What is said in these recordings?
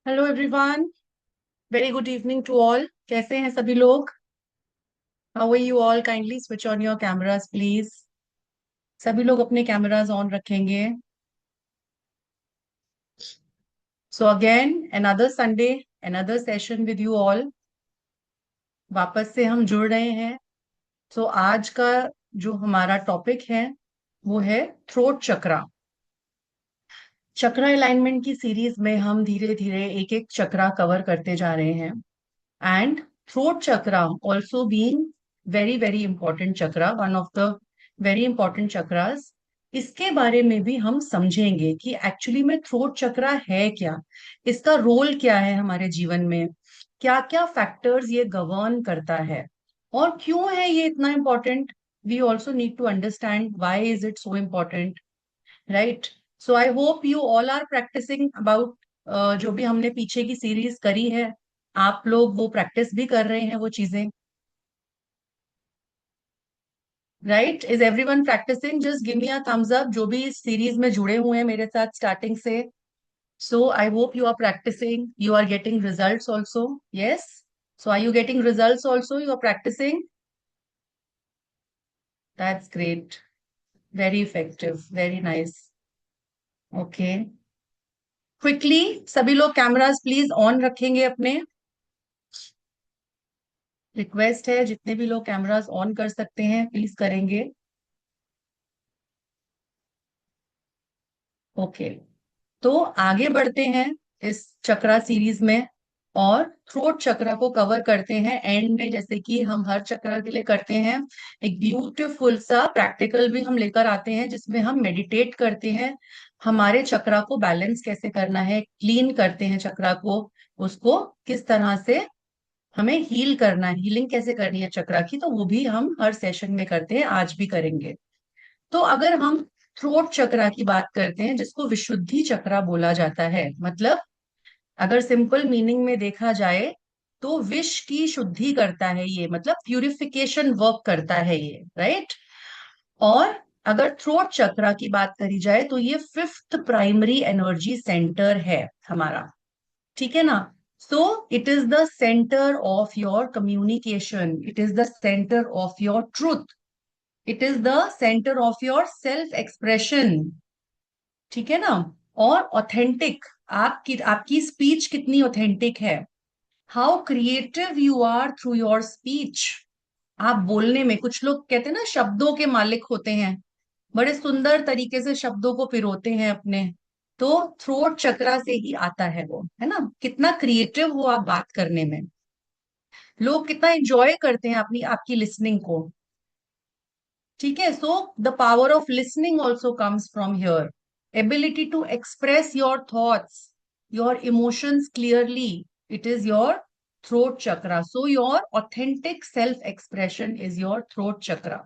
Hello everyone. Very good evening to all. कैसे हैं सभी लोग? How are you all? Kindly switch on your cameras please. सभी लोग अपने कैमरास ऑन रखेंगे। So again another Sunday, another session with you all. वापस से हम जुड़ रहे हैं। सो आज का जो हमारा टॉपिक है वो है थ्रोट चक्रा। चक्रा अलाइनमेंट की सीरीज में हम धीरे धीरे एक एक चक्रा कवर करते जा रहे हैं। And throat chakra also being very very important chakra, one of the very important chakras। इसके बारे में भी हम समझेंगे कि एक्चुअली में थ्रोट चक्रा है क्या, इसका रोल क्या है हमारे जीवन में, क्या क्या फैक्टर्स ये गवर्न करता है और क्यों है ये इतना important. We also need to understand why is it so important, right? So I hope you all are practising about जो भी हमने पीछे की सीरीज करी है, आप लोग वो प्रैक्टिस भी कर रहे हैं वो चीजें, right? Is everyone practising? Just give me a thumbs up जो भी इस सीरीज में जुड़े हुए हैं मेरे साथ स्टार्टिंग से। So I hope you are practising, you are getting results also. Yes, so are you getting results also? You are practising? That's great, very effective, very nice. Okay, quickly सभी लोग cameras please on रखेंगे अपने। Request है जितने भी लोग cameras on कर सकते हैं प्लीज करेंगे। ओके, तो आगे बढ़ते हैं इस चक्रा सीरीज में और थ्रोट चक्रा को कवर करते हैं एंड में, जैसे कि हम हर चक्रा के लिए करते हैं। एक ब्यूटीफुल सा प्रैक्टिकल भी हम लेकर आते हैं जिसमें हम मेडिटेट करते हैं, हमारे चक्रा को बैलेंस कैसे करना है, क्लीन करते हैं चक्रा को, उसको किस तरह से हमें हील करना है, हीलिंग कैसे करनी है चक्रा की, तो वो भी हम हर सेशन में करते हैं, आज भी करेंगे। तो अगर हम थ्रोट चक्रा की बात करते हैं जिसको विशुद्धि चक्रा बोला जाता है, मतलब अगर सिंपल मीनिंग में देखा जाए तो विष की शुद्धि करता है ये, मतलब प्यूरिफिकेशन वर्क करता है ये, राइट? और अगर थ्रोट चक्रा की बात करी जाए तो ये फिफ्थ प्राइमरी एनर्जी सेंटर है हमारा, ठीक है ना? So it is the centre of your communication, it is the centre of your truth, it is the centre of your self expression, ठीक है ना? और ऑथेंटिक, आपकी आपकी स्पीच कितनी ऑथेंटिक है, how creative you are through your speech. आप बोलने में, कुछ लोग कहते हैं ना शब्दों के मालिक होते हैं, बड़े सुंदर तरीके से शब्दों को पिरोते हैं अपने, तो थ्रोट चक्रा से ही आता है वो, है ना? कितना क्रिएटिव हो आप बात करने में, लोग कितना एंजॉय करते हैं अपनी आपकी लिसनिंग को, ठीक है? So the power of listening also comes from here, ability to express your thoughts, your emotions clearly, it is your throat chakra. So your authentic self expression is your throat chakra.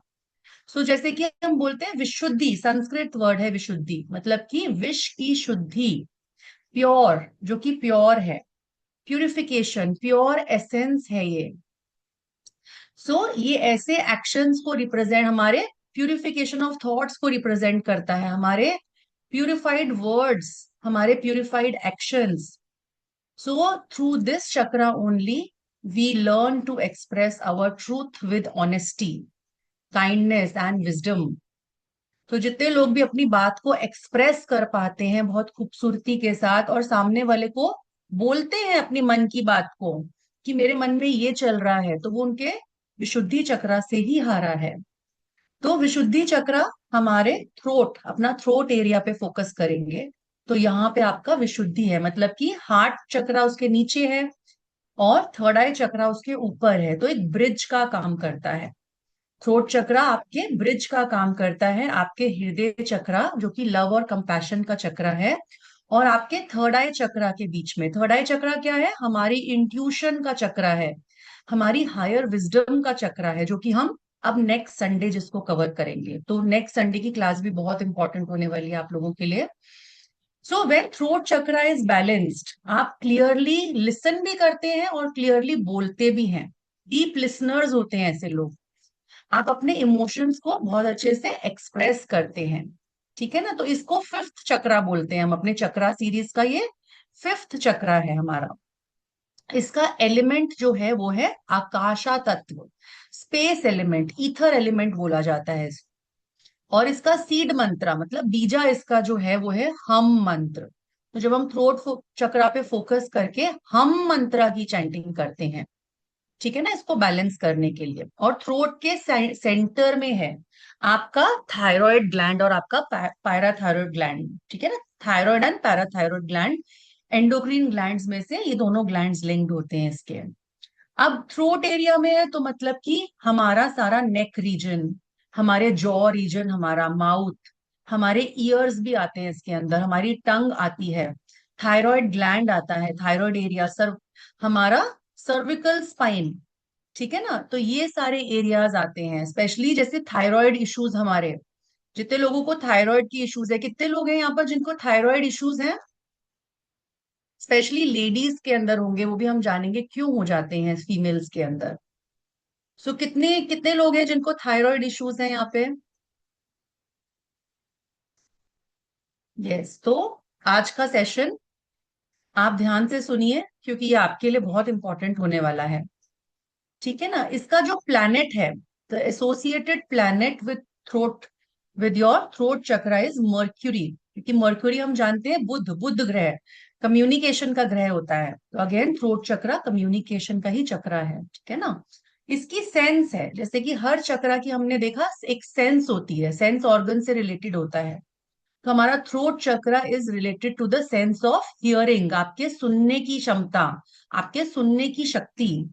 So जैसे कि हम बोलते हैं विशुद्धि, Sanskrit word है विशुद्धि, मतलब कि wish की शुद्धि, प्योर, जो कि प्योर है, प्यूरिफिकेशन, प्योर एसेंस है ये। ये ऐसे एक्शंस को रिप्रेजेंट, हमारे प्यूरिफिकेशन ऑफ थॉट्स को रिप्रेजेंट करता है, हमारे प्यूरिफाइड वर्ड्स, हमारे purified actions. So through this chakra only we learn to express our truth with honesty, kindness and wisdom. तो जितने लोग भी अपनी बात को एक्सप्रेस कर पाते हैं बहुत खूबसूरती के साथ और सामने वाले को बोलते हैं अपनी मन की बात को कि मेरे मन में ये चल रहा है, तो वो उनके विशुद्धि चक्रा से ही हारा है। तो विशुद्धि चक्र हमारे थ्रोट, अपना थ्रोट एरिया पे फोकस करेंगे। तो यहाँ पे आपका विशुद्धि है, मतलब कि हार्ट चक्रा उसके नीचे है और थर्ड आई चक्रा उसके ऊपर है, तो एक ब्रिज का काम करता है। थ्रोट चक्रा आपके ब्रिज का काम करता है, आपके हृदय चक्रा जो कि लव और कंपैशन का चक्रा है, और आपके थर्ड आई चक्रा के बीच में, थर्ड आई चक्रा क्या है? हमारी इंट्यूशन का चक्रा है, हमारी हायर विजडम का चक्रा है, जो कि हम अब नेक्स्ट संडे जिसको कवर करेंगे। तो नेक्स्ट संडे की क्लास भी बहुत इंपॉर्टेंट होने वाली है आप लोगों के लिए। So when throat chakra is balanced, आप क्लियरली लिसन भी करते हैं और क्लियरली बोलते भी हैं, डीप लिसनर्स होते हैं ऐसे लोग, आप अपने इमोशंस को बहुत अच्छे से एक्सप्रेस करते हैं, ठीक है ना? तो इसको फिफ्थ चक्रा बोलते हैं हम, अपने चक्रा सीरीज का ये फिफ्थ चक्रा है हमारा। इसका एलिमेंट जो है वो है आकाशा तत्व, स्पेस एलिमेंट, ईथर एलिमेंट बोला जाता है और इसका सीड मंत्र मतलब बीजा इसका जो है वो है हम मंत्र। तो जब हम थ्रोट चक्रा पे फोकस करके हम मंत्रा की चैंटिंग करते हैं, ठीक है ना, इसको बैलेंस करने के लिए। और थ्रोट के सेंटर में है आपका थायराइड ग्लैंड और आपका पैराथायरॉयड ग्लैंड, ठीक है ना। Thyroid and parathyroid gland endocrine glands में से ये दोनों ग्लैंड्स लिंक्ड होते हैं इसके। अब थ्रोट एरिया में है तो मतलब कि हमारा सारा नेक रीजन, हमारे जॉ रीजन, हमारा माउथ, हमारे ईयर्स भी आते हैं इसके अंदर, हमारी टंग आती है, थायराइड ग्लैंड आता है, थायराइड एरिया, हमारा सर्विकल स्पाइन, ठीक है ना। तो ये सारे एरियाज आते हैं, स्पेशली जैसे थायराइड इश्यूज हमारे, जितने लोगों को थायराइड की इश्यूज है, कितने लोग हैं यहाँ पर जिनको थायराइड इश्यूज हैं, स्पेशली लेडीज के अंदर होंगे, वो भी हम जानेंगे क्यों हो जाते हैं फीमेल्स के अंदर। सो कितने कितने लोग हैं जिनको थायराइड इश्यूज हैं यहाँ पे? यस। तो आज का सेशन आप ध्यान से सुनिए क्योंकि ये आपके लिए बहुत इंपॉर्टेंट होने वाला है, ठीक है ना। इसका जो प्लैनेट है, the associated planet with throat, with your throat chakra is mercury, क्योंकि मर्क्यूरी हम जानते हैं बुध, बुध ग्रह कम्युनिकेशन का ग्रह होता है। तो अगेन थ्रोट चक्रा कम्युनिकेशन का ही चक्रा है, ठीक है ना। इसकी सेंस है, जैसे कि हर चक्रा की हमने देखा एक सेंस होती है, सेंस ऑर्गन से रिलेटेड होता है। तो हमारा throat chakra is related to the sense of hearing, आपके सुनने की क्षमता, आपके सुनने की शक्ति।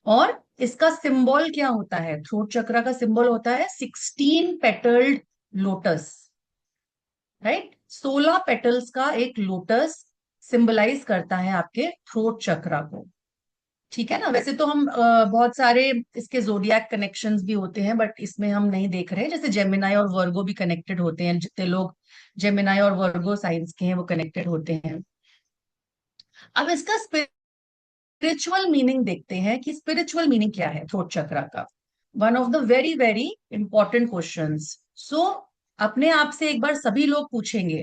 और इसका सिंबल क्या होता है? थ्रोट चक्रा का सिंबल होता है 16 पेटल्ड लोटस, राइट। 16 पेटल्स का एक लोटस सिंबलाइज करता है आपके थ्रोट चक्रा को, ठीक है ना। वैसे तो हम बहुत सारे इसके जोडियाक कनेक्शंस भी होते हैं, बट इसमें हम नहीं देख रहे हैं। जैसे जेमिनाई और वर्गो भी कनेक्टेड होते हैं, जितने लोग जेमिनाई और वर्गो साइंस के हैं वो कनेक्टेड होते हैं। अब इसका स्पिरिचुअल मीनिंग देखते हैं कि स्पिरिचुअल मीनिंग क्या है थ्रोट चक्रा का। One of the very very important questions. So अपने आप से एक बार सभी लोग पूछेंगे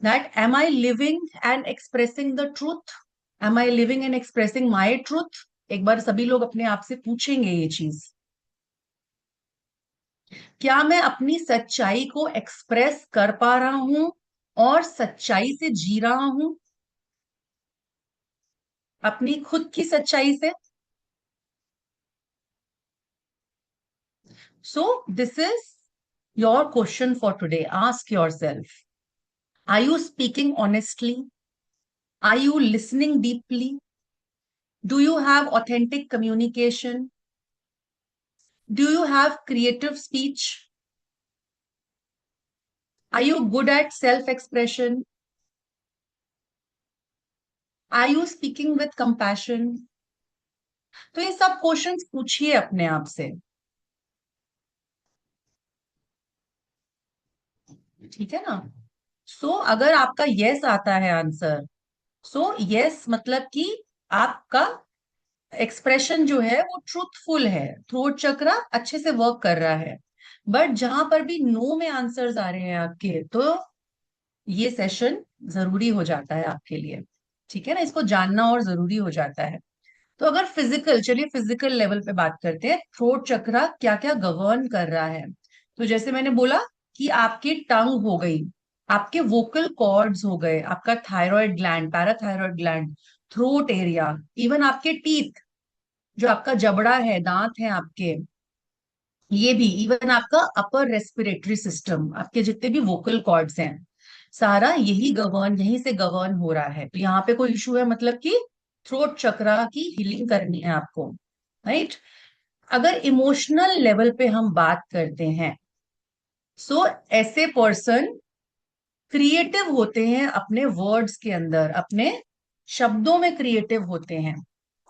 that am I living and expressing the truth, am I living and expressing my truth. एक बार सभी लोग अपने आप से पूछेंगे ये चीज, क्या मैं अपनी सच्चाई को एक्सप्रेस कर पा रहा हूं और सच्चाई से जी रहा हूं, अपनी खुद की सच्चाई से। So this is your question for today, ask your self, are you speaking honestly, are you listening deeply, do you have authentic communication, do you have creative speech, are you good at self expression, are you speaking with compassion. तो ये सब questions पूछिए अपने आप से, ठीक है ना। सो अगर आपका यस आता है आंसर, सो यस मतलब कि आपका एक्सप्रेशन जो है वो ट्रूथफुल है, थ्रोट चक्रा अच्छे से वर्क कर रहा है। बट जहां पर भी नो में आंसर्स आ रहे हैं आपके, तो ये सेशन जरूरी हो जाता है आपके लिए, ठीक है ना, इसको जानना और जरूरी हो जाता है। तो अगर फिजिकल, चलिए फिजिकल लेवल पे बात करते हैं, थ्रोट चक्रा क्या क्या गवर्न कर रहा है। तो जैसे मैंने बोला कि आपकी टंग हो गई, आपके वोकल कॉर्ड्स हो गए, आपका thyroid gland, parathyroid gland, throat area, even आपके टीथ, जो आपका जबड़ा है, दांत है आपके, ये भी, इवन आपका अपर रेस्पिरेटरी सिस्टम, आपके जितने भी वोकल कॉर्ड्स हैं, सारा यही गवर्न, यहीं से गवर्न हो रहा है। तो यहाँ पे कोई इशू है मतलब कि थ्रोट चक्रा की हीलिंग करनी है आपको, राइट। अगर इमोशनल लेवल पे हम बात करते हैं, सो ऐसे पर्सन क्रिएटिव होते हैं अपने वर्ड्स के अंदर, अपने शब्दों में क्रिएटिव होते हैं,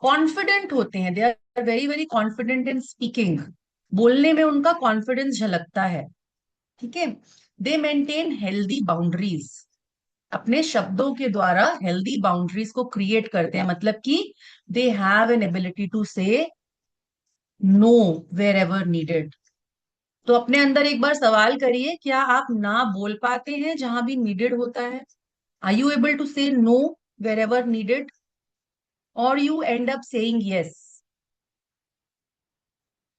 कॉन्फिडेंट होते हैं, they are very very confident in speaking, बोलने में उनका कॉन्फिडेंस झलकता है, ठीक है। दे मेंटेन हेल्दी बाउंड्रीज, अपने शब्दों के द्वारा हेल्दी बाउंड्रीज को क्रिएट करते हैं, मतलब कि they have an ability to say no wherever needed. तो अपने अंदर एक बार सवाल करिए, क्या आप ना बोल पाते हैं जहां भी नीडेड होता है? Are you able to say no wherever needed, or you end up saying yes?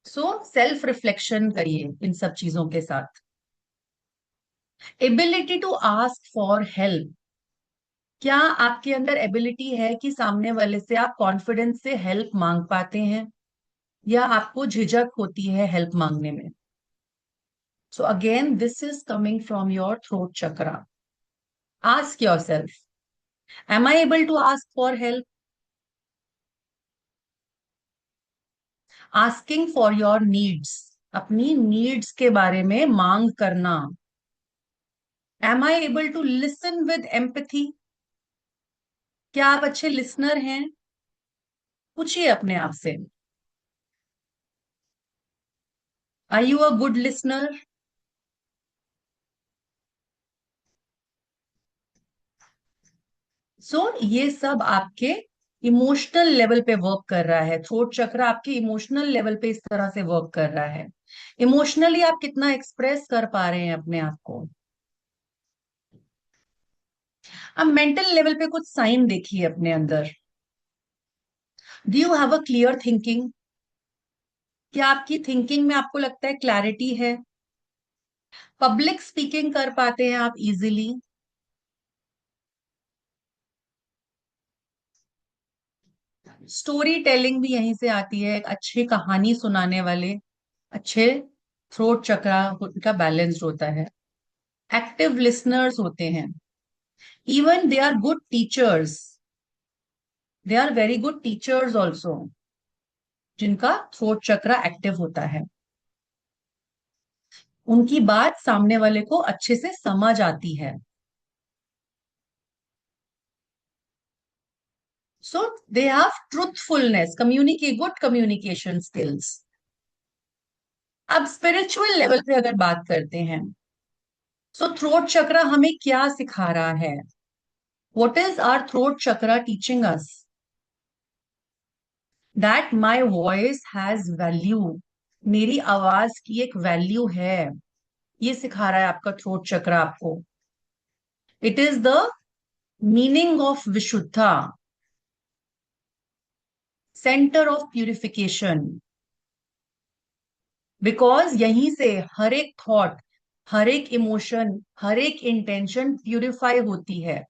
So self reflection करिए इन सब चीजों के साथ. Ability to ask for help. क्या आपके अंदर एबिलिटी है कि सामने वाले से आप कॉन्फिडेंस से हेल्प मांग पाते हैं, या आपको झिझक होती है हेल्प मांगने में? So again this is coming from your throat chakra. Ask your self, am I able to ask for help? Asking for your needs, अपनी नीड्स के बारे में मांग करना. Am I able to listen with empathy? क्या आप अच्छे लिसनर हैं? पूछिए अपने आप से, are you a good listener? So ये सब आपके इमोशनल लेवल पे वर्क कर रहा है. थ्रोट चक्र आपके इमोशनल लेवल पे इस तरह से वर्क कर रहा है. इमोशनली आप कितना एक्सप्रेस कर पा रहे हैं अपने आप को. अब मेंटल लेवल पे कुछ साइन देखिए अपने अंदर. Do you have a clear thinking? क्या आपकी थिंकिंग में आपको लगता है क्लैरिटी है? पब्लिक स्पीकिंग कर पाते हैं आप इजीली? स्टोरी टेलिंग भी यहीं से आती है. एक अच्छी कहानी सुनाने वाले अच्छे थ्रोट चक्रा उनका बैलेंस्ड होता है. एक्टिव लिसनर्स होते हैं. Even they are good teachers. They are very good teachers also, जिनका थ्रोट चक्रा एक्टिव होता है. उनकी बात सामने वाले को अच्छे से समझ आती है. So they have truthfulness, communicate good communication skills. अब स्पिरिचुअल लेवल पे अगर बात करते हैं, सो थ्रोट चक्रा हमें क्या सिखा रहा है? What is our throat chakra teaching us? That my voice has value. मेरी आवाज की एक वैल्यू है. ये सिखा रहा है आपका थ्रोट चक्र आपको. It is the meaning of Vishuddha, centre of purification. Because यहीं से हर एक थॉट, हर एक इमोशन, हर एक इंटेंशन प्यूरिफाई होती है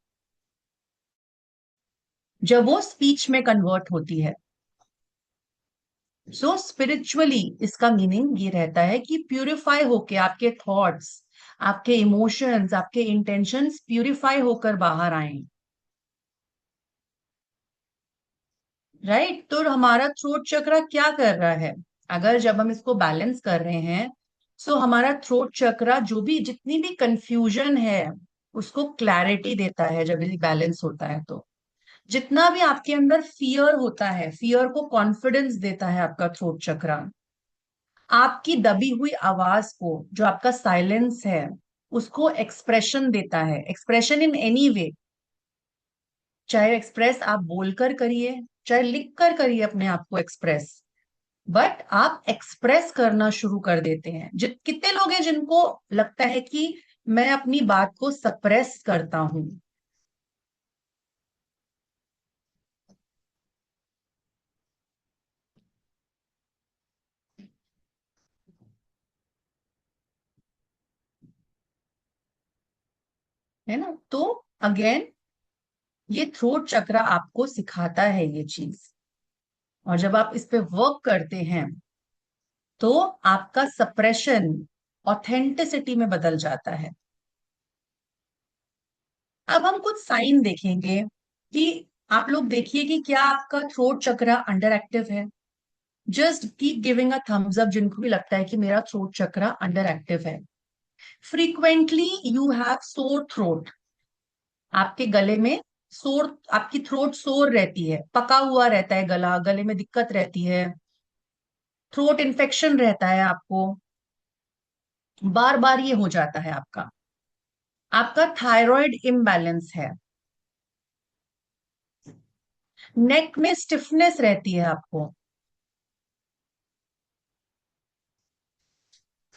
जब वो स्पीच में कन्वर्ट होती है. सो स्पिरिचुअली इसका मीनिंग ये रहता है कि प्यूरिफाई होके आपके थॉट्स, आपके इमोशंस, आपके इंटेंशंस प्यूरिफाई होकर बाहर आए. राइट. तो हमारा थ्रोट चक्र क्या कर रहा है? अगर जब हम इसको बैलेंस कर रहे हैं, सो हमारा थ्रोट चक्र जो भी जितनी भी कंफ्यूजन है उसको क्लैरिटी देता है. जब ये बैलेंस होता है तो जितना भी आपके अंदर फियर होता है, फियर को कॉन्फिडेंस देता है आपका थ्रोट चक्र. आपकी दबी हुई आवाज को, जो आपका साइलेंस है, उसको एक्सप्रेशन देता है. एक्सप्रेशन इन एनी वे, चाहे एक्सप्रेस आप बोलकर करिए, चाहे लिख कर करिए अपने आप को एक्सप्रेस, बट आप एक्सप्रेस करना शुरू कर देते हैं. कितने लोग हैं जिनको लगता है कि मैं अपनी बात को सप्रेस करता हूं? है ना. तो अगेन ये थ्रोट चक्र आपको सिखाता है ये चीज. और जब आप इस पे वर्क करते हैं तो आपका सप्रेशन ऑथेंटिसिटी में बदल जाता है. अब हम कुछ साइन देखेंगे कि आप लोग देखिए कि क्या आपका थ्रोट चक्र अंडर एक्टिव है. Just keep giving a thumbs up जिनको भी लगता है कि मेरा थ्रोट चक्र अंडर एक्टिव है. Frequently you have sore throat. आपके गले में सोर, आपकी थ्रोट सोर रहती है, पका हुआ रहता है गला, गले में दिक्कत रहती है, थ्रोट इन्फेक्शन रहता है आपको, बार बार ये हो जाता है आपका. आपका थायराइड इम्बैलेंस है. नेक में स्टिफनेस रहती है आपको.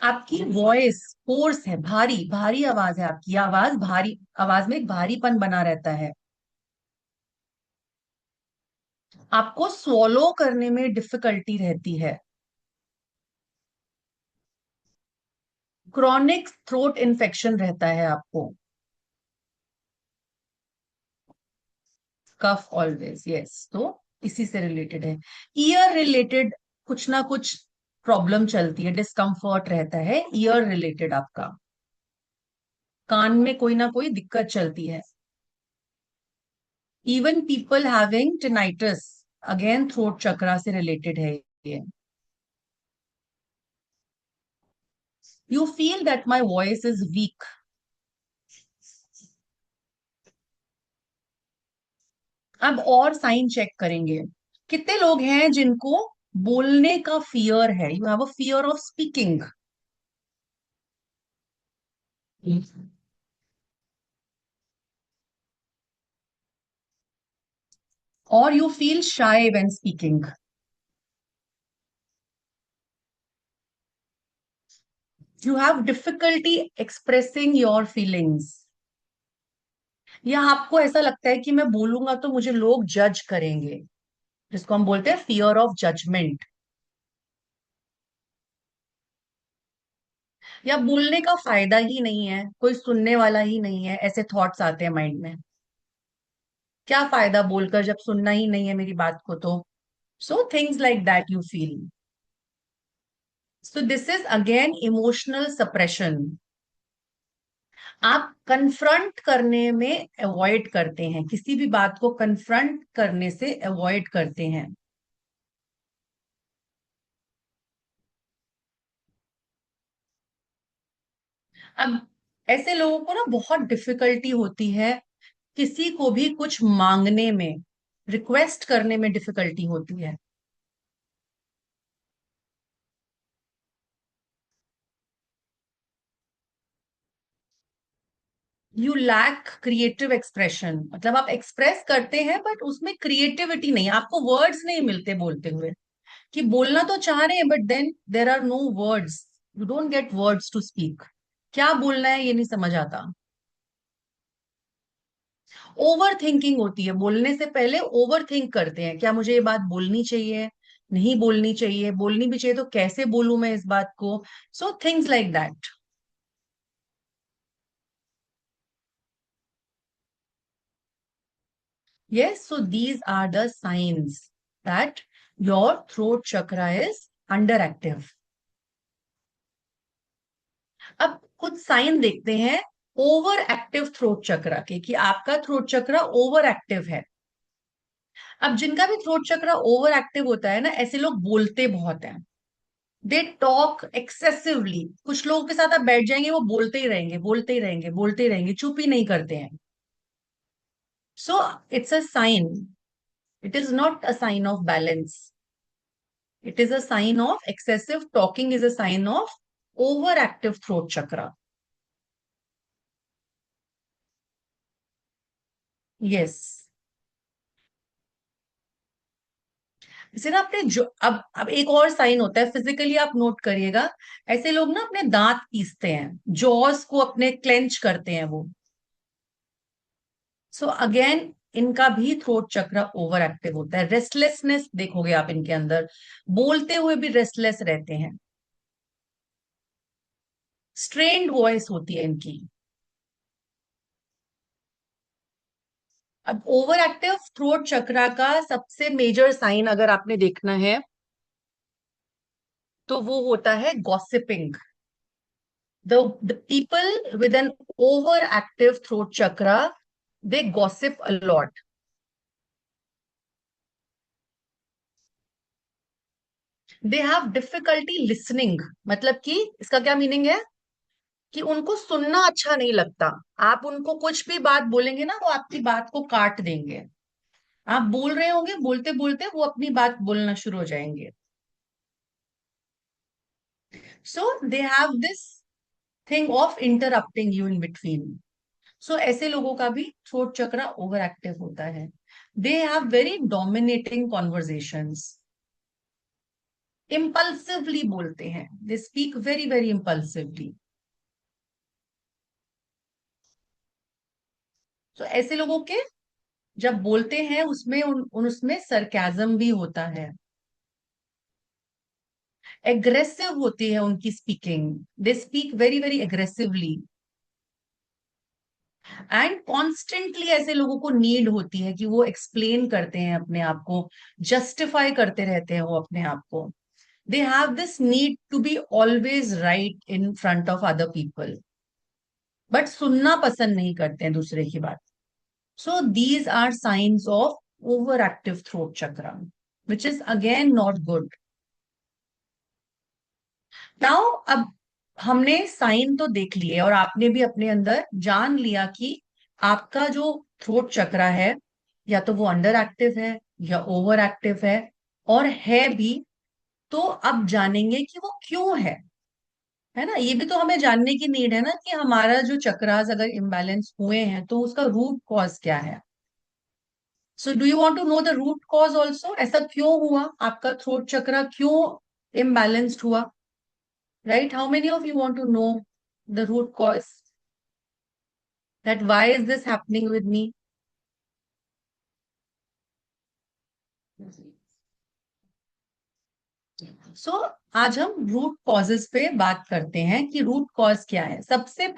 आपकी वॉइस होर्स है, भारी भारी आवाज है, आपकी आवाज भारी, आवाज में एक भारीपन बना रहता है। आपको स्वॉलो करने में डिफिकल्टी रहती है। क्रॉनिक थ्रोट इन्फेक्शन रहता है आपको। कफ ऑलवेज, यस, तो इसी से रिलेटेड है। ईयर रिलेटेड कुछ ना कुछ प्रॉब्लम चलती है, डिस्कम्फर्ट रहता है ईयर रिलेटेड आपका, कान में कोई ना कोई दिक्कत चलती है। Even people having tinnitus, again throat chakra से रिलेटेड है ये। You feel that my voice is weak. अब और साइन चेक करेंगे। कितने लोग हैं जिनको बोलने का फियर है, you have a fear of speaking, और you feel shy when speaking. You have difficulty expressing your feelings, या आपको ऐसा लगता है कि मैं बोलूंगा तो मुझे लोग जज करेंगे, जिसको हम बोलते हैं फियर ऑफ जजमेंट। या बोलने का फायदा ही नहीं है, कोई सुनने वाला ही नहीं है, ऐसे थॉट्स आते हैं माइंड में। क्या फायदा बोलकर जब सुनना ही नहीं है मेरी बात को तो। So things like that you feel. So this is again emotional suppression. आप कन्फ्रंट करने में अवॉइड करते हैं, किसी भी बात को कन्फ्रंट करने से अवॉइड करते हैं। अब ऐसे लोगों को ना बहुत डिफिकल्टी होती है किसी को भी कुछ मांगने में, रिक्वेस्ट करने में डिफिकल्टी होती है। यू लैक क्रिएटिव एक्सप्रेशन, मतलब आप एक्सप्रेस करते हैं बट उसमें क्रिएटिविटी नहीं, आपको वर्ड्स नहीं मिलते बोलते हुए, कि बोलना तो चाह रहे हैं but then there are no words, you don't get words to speak. क्या बोलना है ये नहीं समझ आता। ओवर थिंकिंग होती है, बोलने से पहले ओवर थिंक करते हैं, क्या मुझे ये बात बोलनी चाहिए, नहीं बोलनी चाहिए, बोलनी भी चाहिए तो कैसे बोलूं मैं इस बात को। So things like that. Yes, so these are the signs that your throat chakra is underactive. अब कुछ साइन देखते हैं ओवर एक्टिव थ्रोट चक्रा के, कि आपका थ्रोट चक्रा ओवर एक्टिव है। अब जिनका भी थ्रोट चक्रा ओवर एक्टिव होता है ना, ऐसे लोग बोलते बहुत हैं। दे टॉक एक्सेसिवली, कुछ लोगों के साथ आप बैठ जाएंगे वो बोलते ही रहेंगे, बोलते ही रहेंगे, बोलते ही रहेंगे, चुप ही नहीं करते हैं। So it's a sign, it is not a sign of balance, it is a sign of excessive talking, is a sign of overactive throat chakra. Yes. इसे ना अपने जो, अब एक और साइन होता है फिजिकली, आप नोट करिएगा। ऐसे लोग ना अपने दांत पीसते हैं, जॉस को अपने क्लेंच करते हैं वो। सो अगेन इनका भी थ्रोट चक्र ओवर एक्टिव होता है। रेस्टलेसनेस देखोगे आप इनके अंदर, बोलते हुए भी रेस्टलेस रहते हैं। स्ट्रेन्ड वॉइस होती है इनकी। अब ओवर एक्टिव थ्रोट चक्रा का सबसे मेजर साइन अगर आपने देखना है तो वो होता है gossiping. The people with an over active throat chakra, they gossip a lot. They have difficulty listening, मतलब कि इसका क्या मीनिंग है, कि उनको सुनना अच्छा नहीं लगता। आप उनको कुछ भी बात बोलेंगे ना, वो आपकी बात को काट देंगे। आप बोल रहे होंगे, बोलते बोलते वो अपनी बात बोलना शुरू हो जाएंगे। So they have this thing of interrupting you in between. So ऐसे लोगों का भी थ्रोट चक्र ओवर एक्टिव होता है। They have very dominating conversations. Impulsively बोलते हैं, they speak very very impulsively. तो ऐसे लोगों के जब बोलते हैं उसमें उसमें सरकाजम भी होता है, एग्रेसिव होती है उनकी speaking, they speak very very aggressively. And constantly ऐसे लोगों को नीड होती है कि वो एक्सप्लेन करते हैं अपने आप को, जस्टिफाई करते रहते हैं वो अपने आप को। They have this need to be always right in front of other people, but सुनना पसंद नहीं करते हैं दूसरे की बात। So these are signs of over active throat chakra, which is again not good. Now अब हमने साइन तो देख लिए और आपने भी अपने अंदर जान लिया कि आपका जो थ्रोट चक्र है, या तो वो अंडर एक्टिव है या ओवर एक्टिव और है भी। तो अब जानेंगे कि वो क्यों है ना, ये भी तो हमें जानने की नीड है ना कि हमारा जो चक्रास अगर इम्बैलेंस हुए हैं तो उसका रूट कॉज क्या है। So do you want to know the root cause also, ऐसा क्यों हुआ, आपका थ्रोट चक्र क्यों इम्बैलेंस्ड हुआ? Right? How many of you want to know the root cause? That why is this happening with me? सो आज हम रूट कॉजेस पे बात करते हैं कि रूट कॉज क्या है। सबसे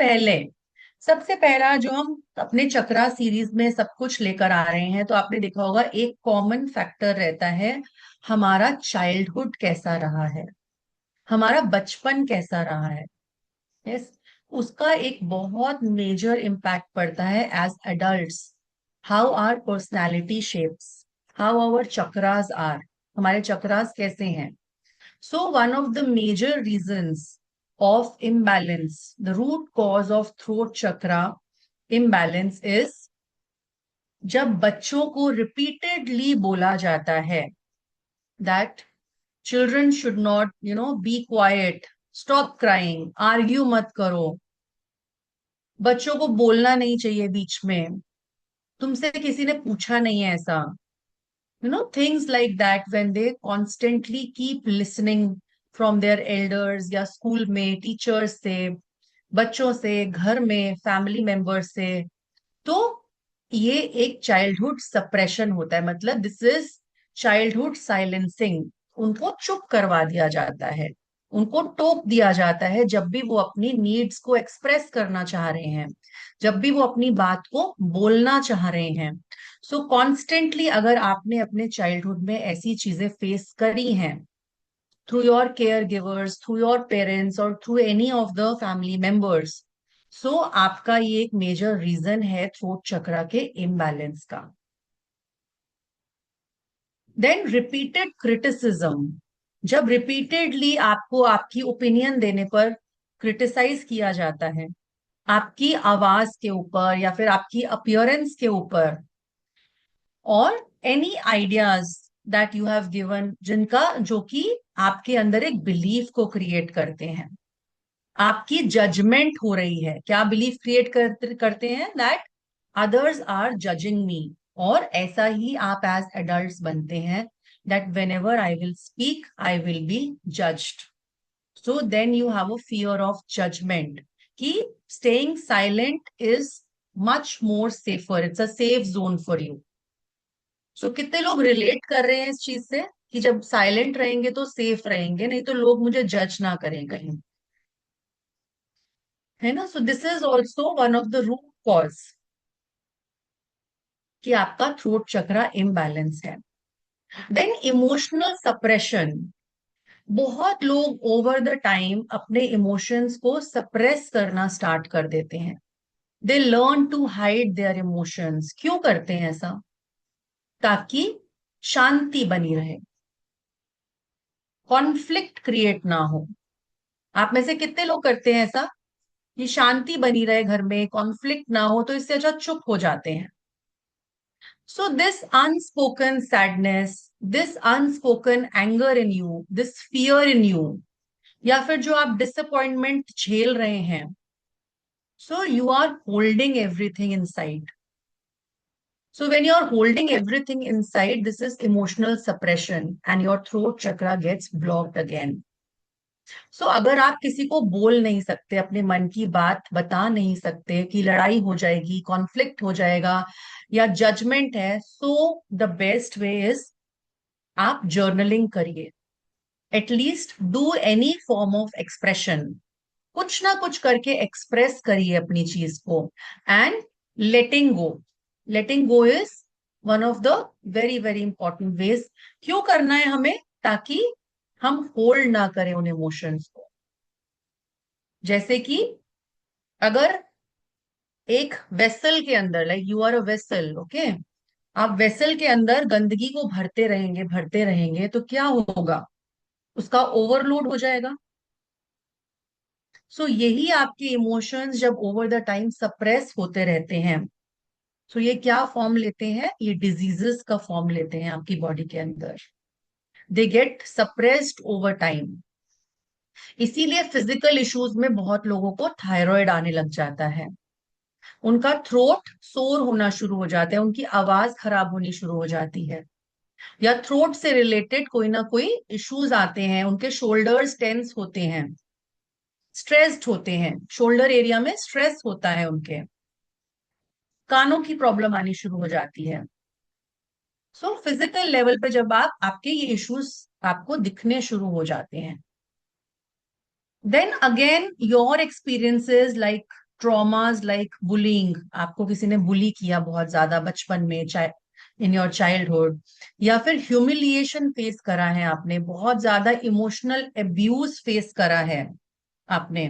पहला जो हम अपने चक्रा सीरीज में सब कुछ लेकर आ रहे हैं, तो आपने देखा होगा एक कॉमन फैक्टर रहता है, हमारा चाइल्डहुड कैसा रहा है, हमारा बचपन कैसा रहा है। यस, उसका एक बहुत मेजर इम्पैक्ट पड़ता है as adults, how our personality shapes, how our chakras are, हमारे चक्रास कैसे हैं। So one of the major reasons of imbalance, the root cause of throat chakra imbalance is जब बच्चों को रिपीटेडली बोला जाता है that children should not be quiet, stop crying, argue मत करो, बच्चों को बोलना नहीं चाहिए बीच में, तुमसे किसी ने पूछा नहीं है ऐसा, things like that. When they constantly keep listening from their elders या स्कूल में टीचर्स से, बच्चों से, घर में फैमिली मेंबर्स से, तो ये एक चाइल्डहुड सप्रेशन होता है, मतलब दिस इज चाइल्डहुड साइलेंसिंग। उनको चुप करवा दिया जाता है, उनको टोक दिया जाता है जब भी वो अपनी नीड्स को एक्सप्रेस करना चाह रहे हैं, जब भी वो अपनी बात को बोलना चाह रहे हैं। सो कॉन्स्टेंटली अगर आपने अपने चाइल्डहुड में ऐसी चीजें फेस करी हैं through your care givers, through your parents और through any of the family members, so आपका ये एक मेजर रीजन है थ्रोट चक्रा के इम्बैलेंस का। देन रिपीटेड क्रिटिसिज्म, जब रिपीटेडली आपको आपकी ओपिनियन देने पर क्रिटिसाइज किया जाता है, आपकी आवाज के ऊपर या फिर आपकी अपीयरेंस के ऊपर, और any ideas that you have given, जिनका जो कि आपके अंदर एक बिलीफ को क्रिएट करते हैं, आपकी जजमेंट हो रही है, क्या बिलीफ क्रिएट करते हैं that others are judging me, और ऐसा ही आप एज एडल्ट्स बनते हैं that whenever I will speak I will be judged. So then you have a fear of judgement कि staying silent is much more safer, it's a safe zone for you. So कितने लोग relate कर रहे हैं इस चीज से कि जब साइलेंट रहेंगे तो सेफ रहेंगे, नहीं तो लोग मुझे जज ना करें कहीं, है ना। So this is also one of the root cause कि आपका थ्रोट चक्रा इम्बैलेंस है। देन इमोशनल सप्रेशन, बहुत लोग ओवर द टाइम अपने इमोशंस को सप्रेस करना स्टार्ट कर देते हैं, they learn to hide their emotions. क्यों करते हैं ऐसा? ताकि शांति बनी रहे, कॉन्फ्लिक्ट क्रिएट ना हो। आप में से कितने लोग करते हैं ऐसा कि शांति बनी रहे घर में, कॉन्फ्लिक्ट ना हो, तो इससे अच्छा चुप हो जाते हैं। So this unspoken sadness, this unspoken anger in you, this fear in you, या फिर जो आप डिसअपॉइंटमेंट झेल रहे हैं, so you are holding everything inside. So when you're holding everything inside, this is emotional suppression and your throat chakra gets blocked again. So अगर आप किसी को बोल नहीं सकते, अपने मन की बात बता नहीं सकते कि लड़ाई हो जाएगी, कॉन्फ्लिक्ट हो जाएगा या जजमेंट है, so the best way is आप जर्नलिंग करिए. At least do any form of expression. कुछ ना कुछ करके एक्सप्रेस करिए अपनी चीज को. And letting go. Letting go is one of the very very important ways. क्यों करना है हमें? ताकि हम होल्ड ना करें उन इमोशंस को. जैसे कि अगर एक वेसल के अंदर, like you are a vessel, okay, आप वेसल के अंदर गंदगी को भरते रहेंगे तो क्या होगा? उसका ओवरलोड हो जाएगा. सो यही आपके इमोशंस जब ओवर द टाइम सप्रेस होते रहते हैं, तो ये क्या फॉर्म लेते हैं? ये डिजीजेस का फॉर्म लेते हैं आपकी बॉडी के अंदर. They get suppressed over time. इसीलिए फिजिकल इश्यूज में बहुत लोगों को थायराइड आने लग जाता है. उनका थ्रोट सोर होना शुरू हो जाता है, उनकी आवाज खराब होनी शुरू हो जाती है, या थ्रोट से रिलेटेड कोई ना कोई इश्यूज आते हैं, उनके शोल्डर्स टेंस होते हैं, स्ट्रेस्ड होते हैं, शोल्डर एरिया में स्ट्रेस होता है उनके, कानों की प्रॉब्लम आनी शुरू हो जाती है. सो फिजिकल लेवल पे जब आपके ये इश्यूज आपको दिखने शुरू हो जाते हैं, then again your experiences like traumas like bullying, आपको किसी ने बुली किया बहुत ज्यादा बचपन में, चाहे इन योर चाइल्डहुड, या फिर ह्यूमिलिएशन फेस करा है आपने, बहुत ज्यादा इमोशनल अब्यूज फेस करा है आपने,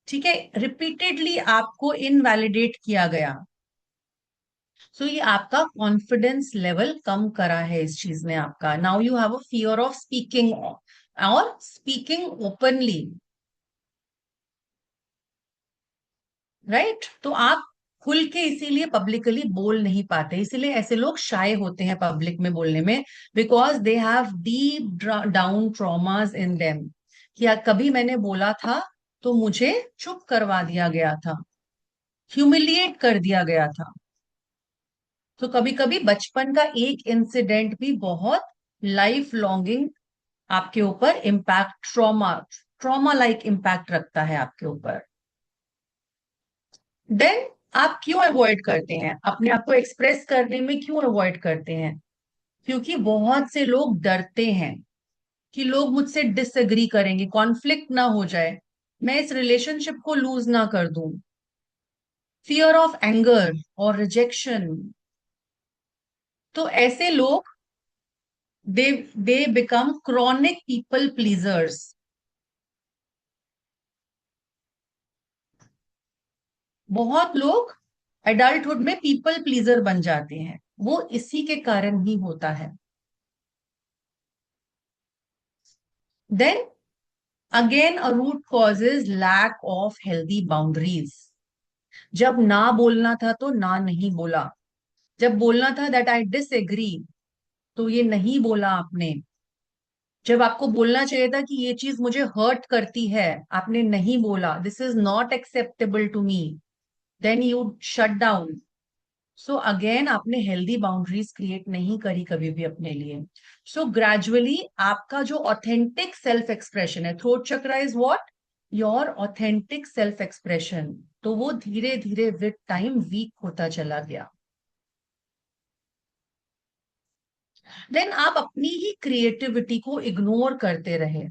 ठीक है, रिपीटेडली आपको इनवैलिडेट किया गया. सो ये आपका कॉन्फिडेंस लेवल कम करा है इस चीज ने आपका. Now you have a fear of speaking और स्पीकिंग ओपनली, राइट? तो आप खुल के इसीलिए पब्लिकली बोल नहीं पाते, इसीलिए ऐसे लोग शाय होते हैं पब्लिक में बोलने में, because they have deep down traumas in them. कि कभी मैंने बोला था तो मुझे चुप करवा दिया गया था, ह्यूमिलिएट कर दिया गया था. तो कभी कभी बचपन का एक इंसिडेंट भी बहुत लाइफ लॉन्गिंग आपके ऊपर impact, trauma, trauma like impact रखता है आपके ऊपर. देन आप क्यों अवॉइड करते हैं अपने आप को एक्सप्रेस करने में? क्यों अवॉइड करते हैं? क्योंकि बहुत से लोग डरते हैं कि लोग मुझसे डिसएग्री करेंगे, कॉन्फ्लिक्ट ना हो जाए, मैं इस रिलेशनशिप को लूज ना कर दूं. फियर ऑफ एंगर और रिजेक्शन. तो ऐसे लोग, they they become chronic people pleasers. बहुत लोग एडल्टहुड में पीपल प्लीजर बन जाते हैं, वो इसी के कारण ही होता है. Then again a root cause is lack of healthy boundaries. जब ना बोलना था तो ना नहीं बोला, जब बोलना था दैट आई डिसएग्री, तो ये नहीं बोला आपने. जब आपको बोलना चाहिए था कि ये चीज मुझे हर्ट करती है, आपने नहीं बोला, this is not acceptable to me, then you shut down. So again आपने हेल्दी बाउंड्रीज क्रिएट नहीं करी कभी भी अपने लिए. सो ग्रेजुअली आपका जो ऑथेंटिक सेल्फ एक्सप्रेशन है, throat chakra is what? Your authentic self expression. तो वो धीरे धीरे विद टाइम वीक होता चला गया. देन आप अपनी ही क्रिएटिविटी को इग्नोर करते रहे.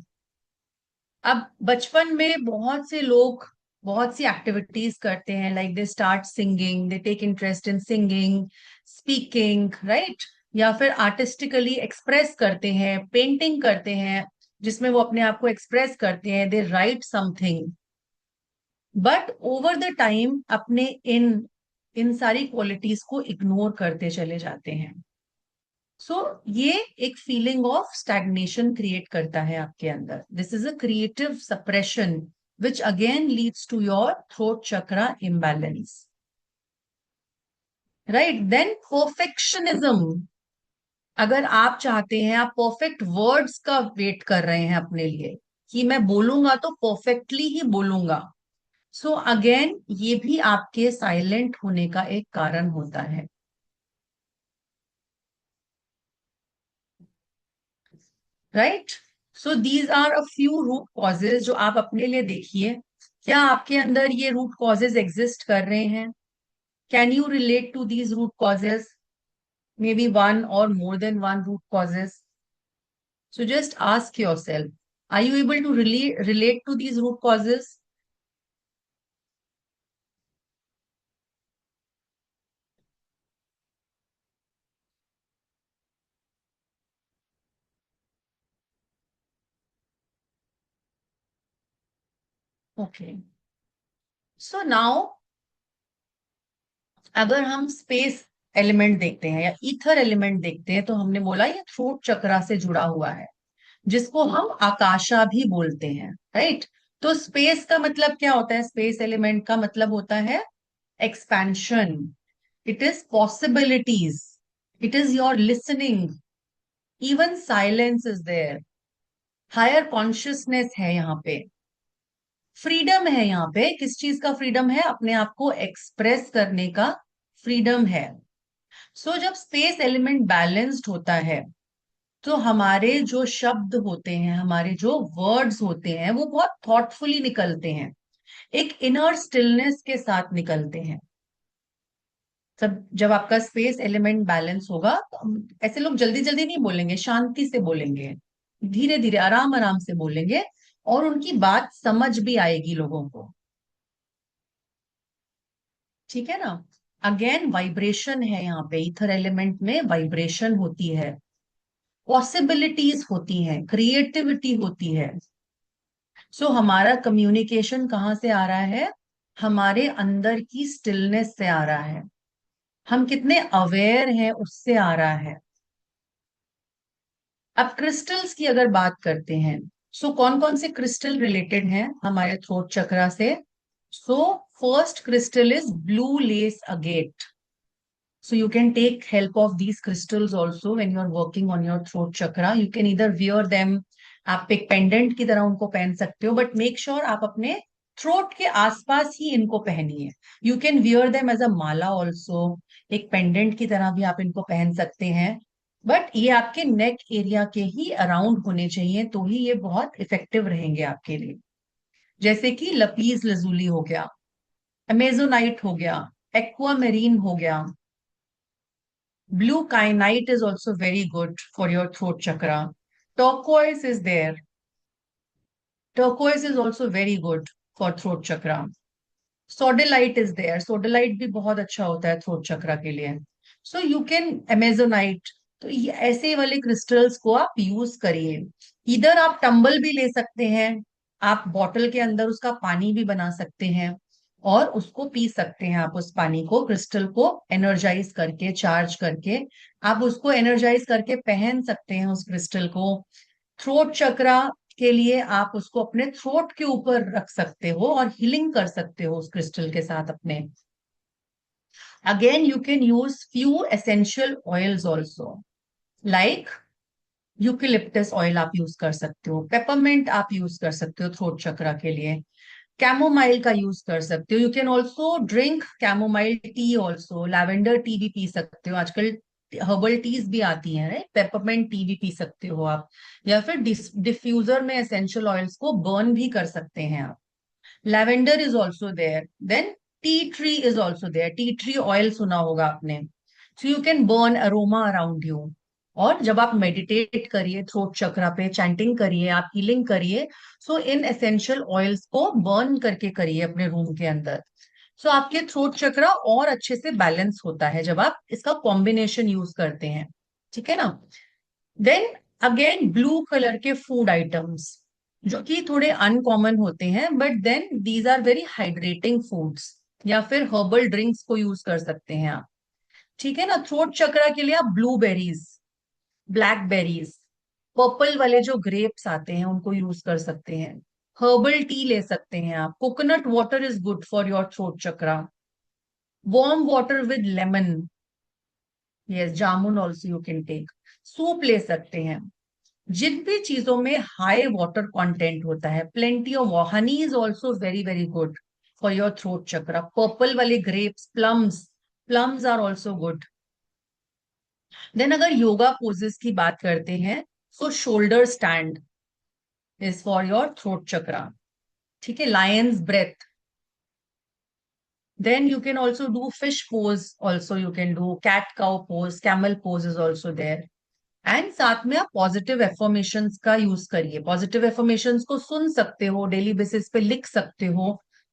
अब बचपन में बहुत से लोग बहुत सी एक्टिविटीज करते हैं, like they start singing, they take interest in singing, speaking, right, या फिर आर्टिस्टिकली एक्सप्रेस करते हैं, पेंटिंग करते हैं, जिसमें वो अपने आप को एक्सप्रेस करते हैं, they write something. But over the time अपने इन इन सारी क्वालिटीज को इग्नोर करते चले जाते हैं. सो ये एक फीलिंग ऑफ स्टैग्नेशन क्रिएट करता है आपके अंदर. This is a creative suppression which again leads to your throat chakra imbalance. Right? Then perfectionism. अगर आप चाहते हैं, आप परफेक्ट वर्ड्स का वेट कर रहे हैं अपने लिए कि मैं बोलूंगा तो परफेक्टली ही बोलूंगा, सो अगेन ये भी आपके साइलेंट होने का एक कारण होता है. Right? So these are a few root causes जो आप अपने लिए देखिए, क्या आपके अंदर ये रूट कॉजेज एग्जिस्ट कर रहे हैं? Can you relate to these root causes? Maybe one or more than one root causes. So just ask yourself, are you able to relate to these root causes? Okay. So now अगर हम space element देखते हैं या ether element देखते हैं, तो हमने बोला ये थ्रोट चक्रा से जुड़ा हुआ है, जिसको हम आकाशा भी बोलते हैं, राइट? तो स्पेस का मतलब क्या होता है? स्पेस एलिमेंट का मतलब होता है expansion. It is possibilities. It is your listening. Even silence is there. Higher consciousness है यहाँ पे. फ्रीडम है यहाँ पे. किस चीज का फ्रीडम है? अपने आप को एक्सप्रेस करने का फ्रीडम है. जब स्पेस एलिमेंट बैलेंस्ड होता है, तो हमारे जो शब्द होते हैं, हमारे जो वर्ड्स होते हैं, वो बहुत थॉटफुली निकलते हैं, एक इनर स्टिलनेस के साथ निकलते हैं. सब जब आपका स्पेस एलिमेंट बैलेंस होगा, तो ऐसे लोग जल्दी जल्दी नहीं बोलेंगे, शांति से बोलेंगे, धीरे धीरे आराम आराम से बोलेंगे, और उनकी बात समझ भी आएगी लोगों को. ठीक है ना? अगेन वाइब्रेशन है यहाँ पे. ईथर एलिमेंट में वाइब्रेशन होती है, पॉसिबिलिटीज होती हैं, क्रिएटिविटी होती है. हमारा कम्युनिकेशन कहाँ से आ रहा है? हमारे अंदर की स्टिलनेस से आ रहा है. हम कितने अवेयर हैं उससे आ रहा है. अब क्रिस्टल्स की अगर बात करते हैं, कौन कौन से क्रिस्टल रिलेटेड हैं हमारे थ्रोट चक्रा से? So first crystal is blue less agate. So you can take help of these crystals also when you are working on your throat chakra. You can either wear them, आप एक pendant की तरह उनको पहन सकते हो, but make sure आप अपने थ्रोट के आसपास ही इनको पहनिए. You can wear them as a mala also. एक पेंडेंट की तरह भी आप इनको पहन सकते हैं, बट ये आपके नेक एरिया के ही अराउंड होने चाहिए, तो ही ये बहुत इफेक्टिव रहेंगे आपके लिए. जैसे कि लपीज लजूली हो गया, अमेजोनाइट हो गया, एक्वामेरीन हो गया. Blue kyanite is also very good for your throat chakra. Turquoise is there. Turquoise is also very good for throat chakra. Sodalite is there. Sodalite भी बहुत अच्छा होता है throat chakra के लिए. So you can Amazonite. तो ये ऐसे वाले क्रिस्टल्स को आप यूज करिए. इधर आप टंबल भी ले सकते हैं, आप बॉटल के अंदर उसका पानी भी बना सकते हैं, और उसको पी सकते हैं. आप उस पानी को, क्रिस्टल को एनर्जाइज करके, चार्ज करके, आप उसको एनर्जाइज करके पहन सकते हैं उस क्रिस्टल को. थ्रोट चक्रा के लिए आप उसको अपने थ्रोट के ऊपर रख सकते हो और हीलिंग कर सकते हो उस क्रिस्टल के साथ अपने. Again you can use few essential oils also, like eucalyptus oil आप यूज कर सकते हो, पेपरमेंट आप यूज कर सकते हो थ्रोट चक्रा के लिए, कैमोमाइल का यूज कर सकते हो. You can also drink chamomile tea also. Lavender T भी पी सकते हो, आजकल हर्बल टीज भी आती हैं, राइट? पेपरमेंट टी भी पी सकते हो आप, या फिर डिफ्यूजर में एसेंशियल ऑयल्स को बर्न भी कर सकते हैं आप. Lavender is also there. Then tea tree is also there. Tea tree oil सुना होगा आपने. So you can burn aroma around you. और जब आप मेडिटेट करिए थ्रोट चक्रा पे, चैंटिंग करिए, आप हीलिंग करिए, इन एसेंशियल ऑयल्स को बर्न करके करिए अपने रूम के अंदर. आपके थ्रोट चक्रा और अच्छे से बैलेंस होता है जब आप इसका कॉम्बिनेशन यूज करते हैं. ठीक है ना? देन अगेन ब्लू कलर के फूड आइटम्स, जो कि थोड़े अनकॉमन होते हैं, but then these are very hydrating foods. या फिर हर्बल ड्रिंक्स को यूज कर सकते हैं आप. ठीक है ना? थ्रोट चक्रा के लिए आप ब्लूबेरीज, ब्लैकबेरीज, पर्पल वाले जो ग्रेप्स आते हैं उनको यूज कर सकते हैं. हर्बल टी ले सकते हैं आप. Coconut water is good for your throat chakra. Warm water with lemon. Yes, jamun also you can take. Soup ले सकते हैं. जिन भी चीजों में हाई वाटर कंटेंट होता है, plenty of honey is also very very good for your throat chakra. Purple वाले grapes, plums, plums are also good. Then अगर योगा पोजेस की बात करते हैं, so shoulder stand is for your throat chakra. ठीक है, lions breath. Then you can also do fish pose, also you can do cat cow pose, camel pose is also there. And साथ में आप पॉजिटिव एफर्मेशंस का use करिए. Positive affirmations को सुन सकते हो, डेली बेसिस पे लिख सकते हो,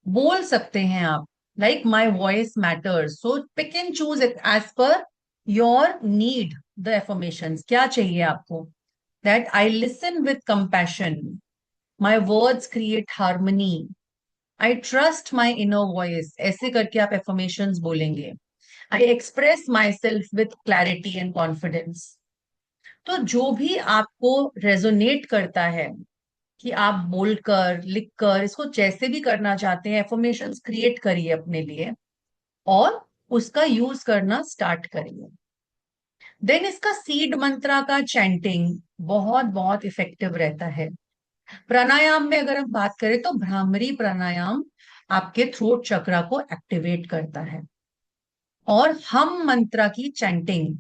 बोल सकते हैं आप. Like my voice matters. So pick and choose as per your need the affirmations. क्या चाहिए आपको? That I listen with compassion, my words create harmony, I trust my inner voice. ऐसे करके आप एफर्मेशंस बोलेंगे. I express myself with clarity and confidence. तो जो भी आपको रेजोनेट करता है कि आप बोलकर लिखकर इसको जैसे भी करना चाहते हैं, एफर्मेशंस क्रिएट करिए अपने लिए और उसका यूज करना स्टार्ट करिए. देन इसका सीड मंत्रा का चैंटिंग बहुत बहुत इफेक्टिव रहता है. प्राणायाम में अगर हम बात करें तो भ्रामरी प्राणायाम आपके थ्रोट चक्रा को एक्टिवेट करता है. और हम मंत्रा की चैंटिंग,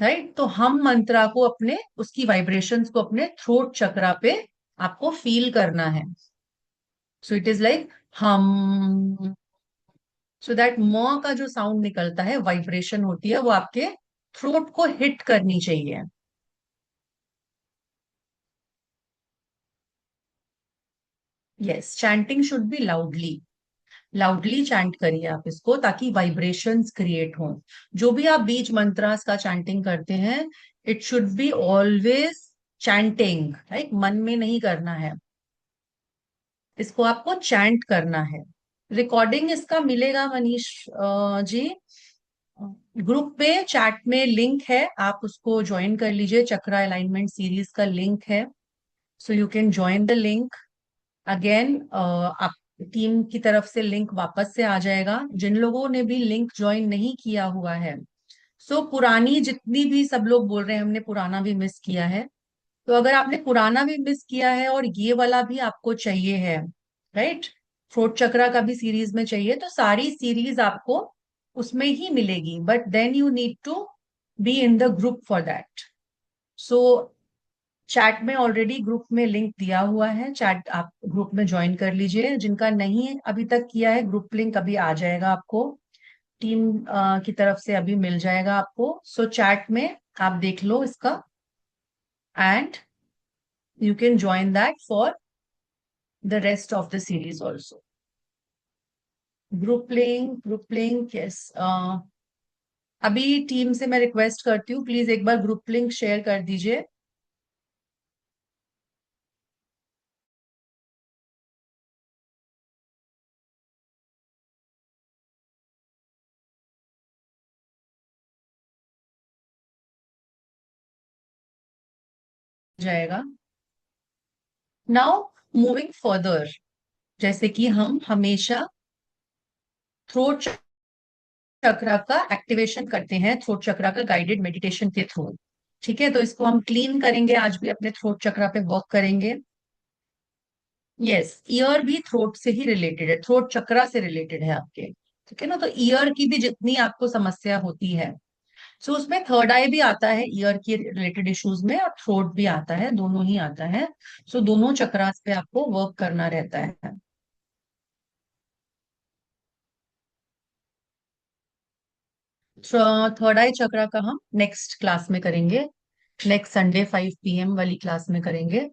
राइट, तो हम मंत्रा को अपने उसकी वाइब्रेशंस को अपने थ्रोट चक्रा पे आपको फील करना है. सो इट इज लाइक हम. सो दैट म का जो साउंड निकलता है, वाइब्रेशन होती है, वो आपके थ्रोट को हिट करनी चाहिए. Yes, chanting should be loudly. Loudly chant करिए आप इसको, ताकि वाइब्रेशंस क्रिएट हों. जो भी आप बीज मंत्रास का चैंटिंग करते हैं, it should be always chanting, right, मन में नहीं करना है. इसको आपको चैंट करना है. रिकॉर्डिंग इसका मिलेगा मनीष जी. ग्रुप पे चैट में लिंक है, आप उसको ज्वाइन कर लीजिए. चक्रा अलाइनमेंट सीरीज का लिंक है. सो you can join the link. Again आप टीम की तरफ से लिंक वापस से आ जाएगा. जिन लोगों ने भी लिंक ज्वाइन नहीं किया हुआ है, सो पुरानी जितनी भी सब लोग बोल रहे हैं हमने पुराना भी मिस किया है, तो अगर आपने पुराना भी मिस किया है और ये वाला भी आपको चाहिए है, राइट, थ्रोट चक्रा का भी सीरीज में चाहिए, तो सारी सीरीज आपको उसमें ही मिलेगी. But then you need to be in the group for that. So chat में ऑलरेडी ग्रुप में लिंक दिया हुआ है. चैट आप ग्रुप में ज्वाइन कर लीजिए. जिनका नहीं अभी तक किया है, ग्रुप लिंक अभी आ जाएगा आपको. टीम की तरफ से अभी मिल जाएगा आपको. सो चैट में आप देख लो इसका, and you can join that for the rest of the series also. Group link, yes. अभी टीम से मैं रिक्वेस्ट करती हूँ, प्लीज एक बार ग्रुप लिंक शेयर कर दीजिए. जाएगा. नाउ मूविंग फर्दर, जैसे कि हम हमेशा थ्रोट चक्रा का एक्टिवेशन करते हैं, थ्रोट चक्रा का गाइडेड मेडिटेशन के थ्रू. ठीक है, तो इसको हम क्लीन करेंगे. आज भी अपने थ्रोट चक्रा पे वर्क करेंगे. यस, ईयर भी थ्रोट से ही रिलेटेड है, थ्रोट चक्रा से रिलेटेड है आपके. ठीक है ना, तो ईयर की भी जितनी आपको समस्या होती है, सो उसमें थर्ड आई भी आता है ईयर की रिलेटेड इश्यूज में, और थ्रोट भी आता है, दोनों ही आता है. सो दोनों चक्रास पे आपको वर्क करना रहता है. थर्ड आई चक्रा का हम नेक्स्ट क्लास में करेंगे. नेक्स्ट संडे 5 PM वाली क्लास में करेंगे.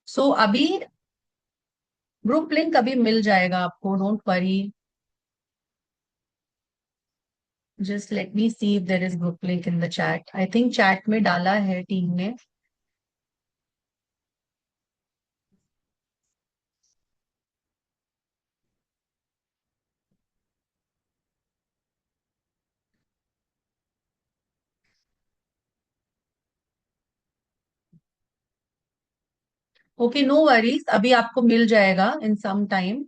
सो अभी ग्रुप लिंक अभी मिल जाएगा आपको, don't worry. Just let me see if there is group link in the chat. I think chat में डाला है टीम ने. ओके, नो वरीज, अभी आपको मिल जाएगा in some time.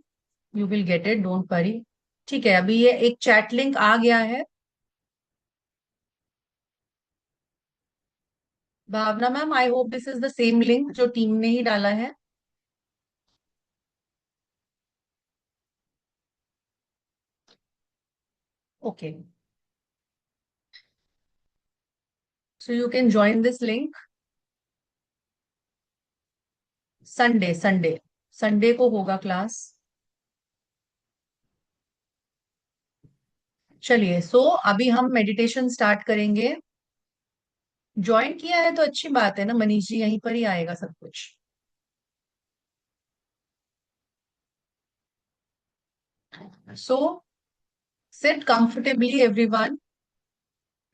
You will get it, don't worry. ठीक है, अभी ये एक चैट लिंक आ गया है. Bhavna ma'am, I hope this is the same link जो टीम ने ही डाला है. Okay. So you can join this link. Sunday Sunday Sunday को होगा क्लास. चलिए, सो अभी हम मेडिटेशन स्टार्ट करेंगे. ज्वाइन किया है तो अच्छी बात है ना, मनीष जी यहीं पर ही आएगा सब कुछ. So sit comfortably everyone.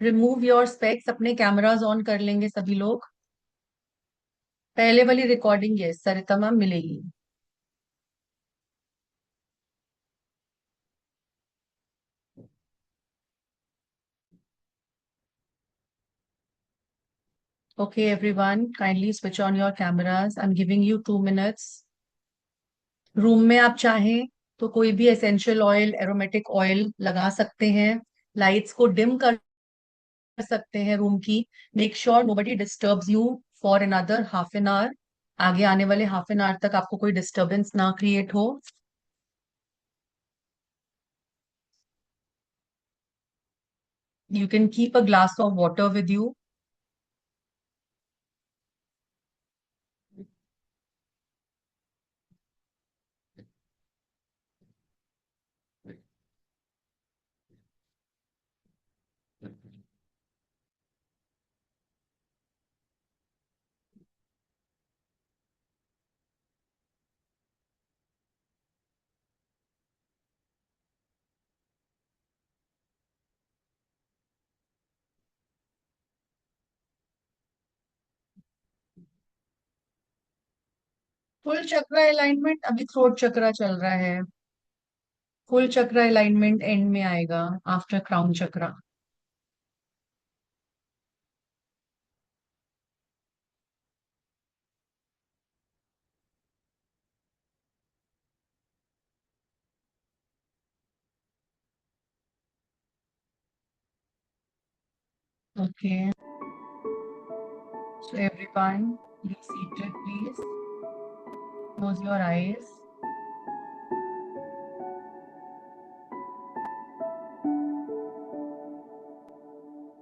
Remove your specs. अपने कैमराज ऑन कर लेंगे सभी लोग. पहले वाली रिकॉर्डिंग ये सरिता मैम मिलेगी. Okay, everyone, kindly switch on your cameras. I'm giving you 2 minutes. Room में आप चाहें तो कोई भी एसेंशियल ऑयल, एरोमेटिक ऑयल लगा सकते हैं. लाइट्स को डिम कर सकते हैं रूम की. Make sure nobody disturbs you for another half an hour. आगे आने वाले हाफ एन आवर तक आपको कोई डिस्टरबेंस ना क्रिएट हो. You can keep a glass of water with you. Full चक्र अलाइनमेंट अभी थ्रोट चक्र चल रहा है. फुल चक्र अलाइनमेंट एंड में आएगा आफ्टर क्राउन चक्र. Okay, so everyone, be seated, please. Close your eyes.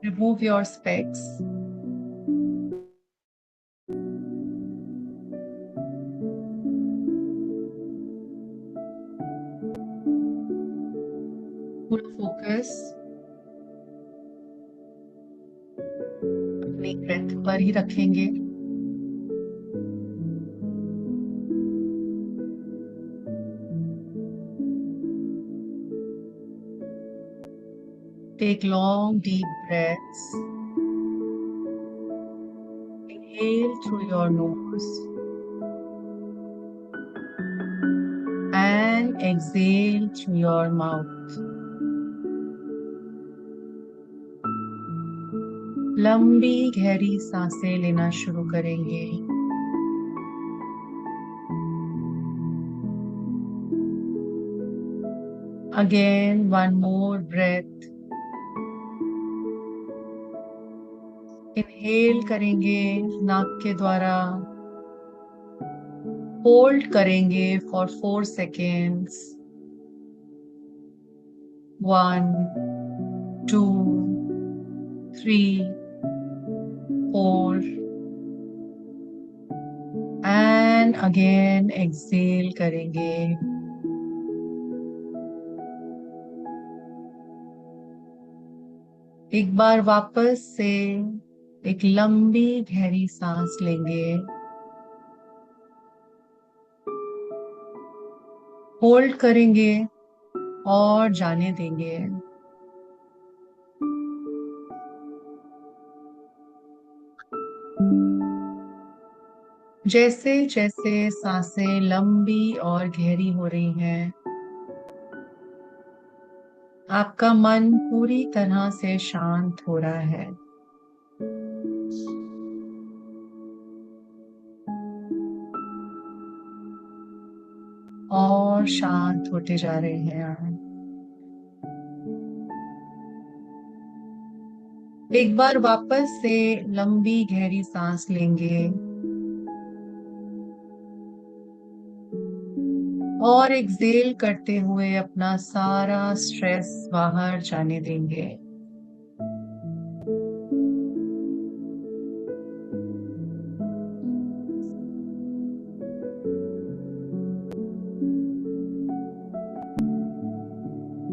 Remove your specs. Full focus अपनी ब्रेथ पर ही रखेंगे. Take long, deep breaths. Inhale through your nose and exhale through your mouth. लंबी गहरी सांसें लेना शुरू करेंगे. Again, one more breath. Inhale करेंगे नाक के द्वारा. होल्ड करेंगे for 4 seconds. 1, 2, 3, 4. And again exhale करेंगे. एक बार वापस से एक लंबी गहरी सांस लेंगे. होल्ड करेंगे और जाने देंगे. जैसे जैसे सांसें लंबी और गहरी हो रही हैं, आपका मन पूरी तरह से शांत हो रहा है. और शांत होते जा रहे हैं आप. एक बार वापस से लंबी गहरी सांस लेंगे और एक्सेल करते हुए अपना सारा स्ट्रेस बाहर जाने देंगे.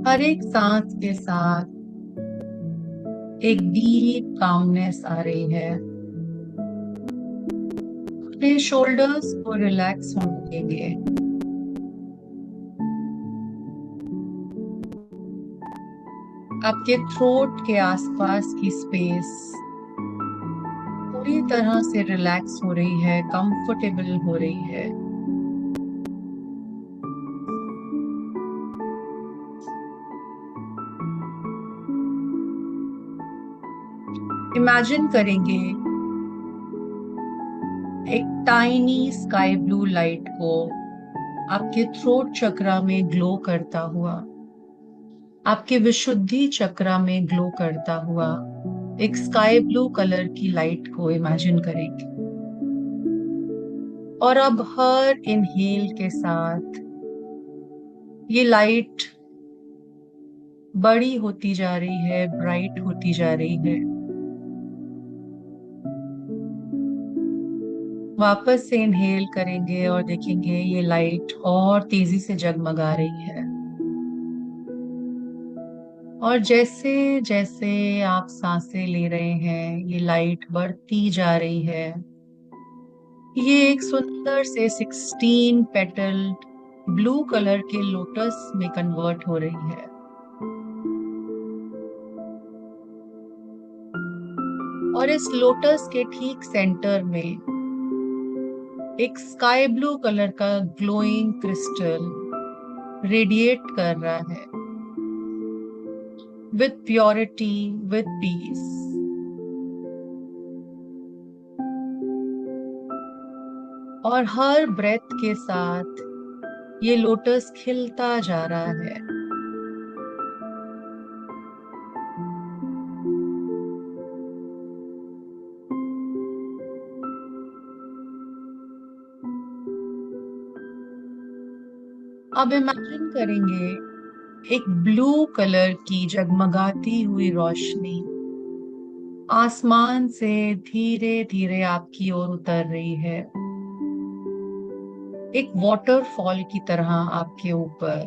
हर एक सांस के साथ एक डीप कामनेस आ रही है। अपने शोल्डर्स को रिलैक्स होने देंगे। आपके थ्रोट के आसपास की स्पेस पूरी तरह से रिलैक्स हो रही है, कंफर्टेबल हो रही है। इमेजिन करेंगे एक टाइनी स्काई ब्लू लाइट को आपके थ्रोट चक्रा में ग्लो करता हुआ, आपके विशुद्धि चक्रा में ग्लो करता हुआ एक स्काई ब्लू कलर की लाइट को इमेजिन करेंगे। और अब हर इनहेल के साथ ये लाइट बड़ी होती जा रही है, ब्राइट होती जा रही है। वापस से इनहेल करेंगे और देखेंगे ये लाइट और तेजी से जगमगा रही है। और जैसे जैसे आप सांसें ले रहे हैं ये लाइट बढ़ती जा रही है। ये एक सुंदर से 16 पेटल ब्लू कलर के लोटस में कन्वर्ट हो रही है। और इस लोटस के ठीक सेंटर में एक स्काई ब्लू कलर का ग्लोइंग क्रिस्टल रेडिएट कर रहा है विथ प्योरिटी, विथ पीस। और हर ब्रेथ के साथ ये लोटस खिलता जा रहा है। अब इमेजिन करेंगे एक ब्लू कलर की जगमगाती हुई रोशनी आसमान से धीरे धीरे आपकी ओर उतर रही है, एक वॉटरफॉल की तरह आपके ऊपर।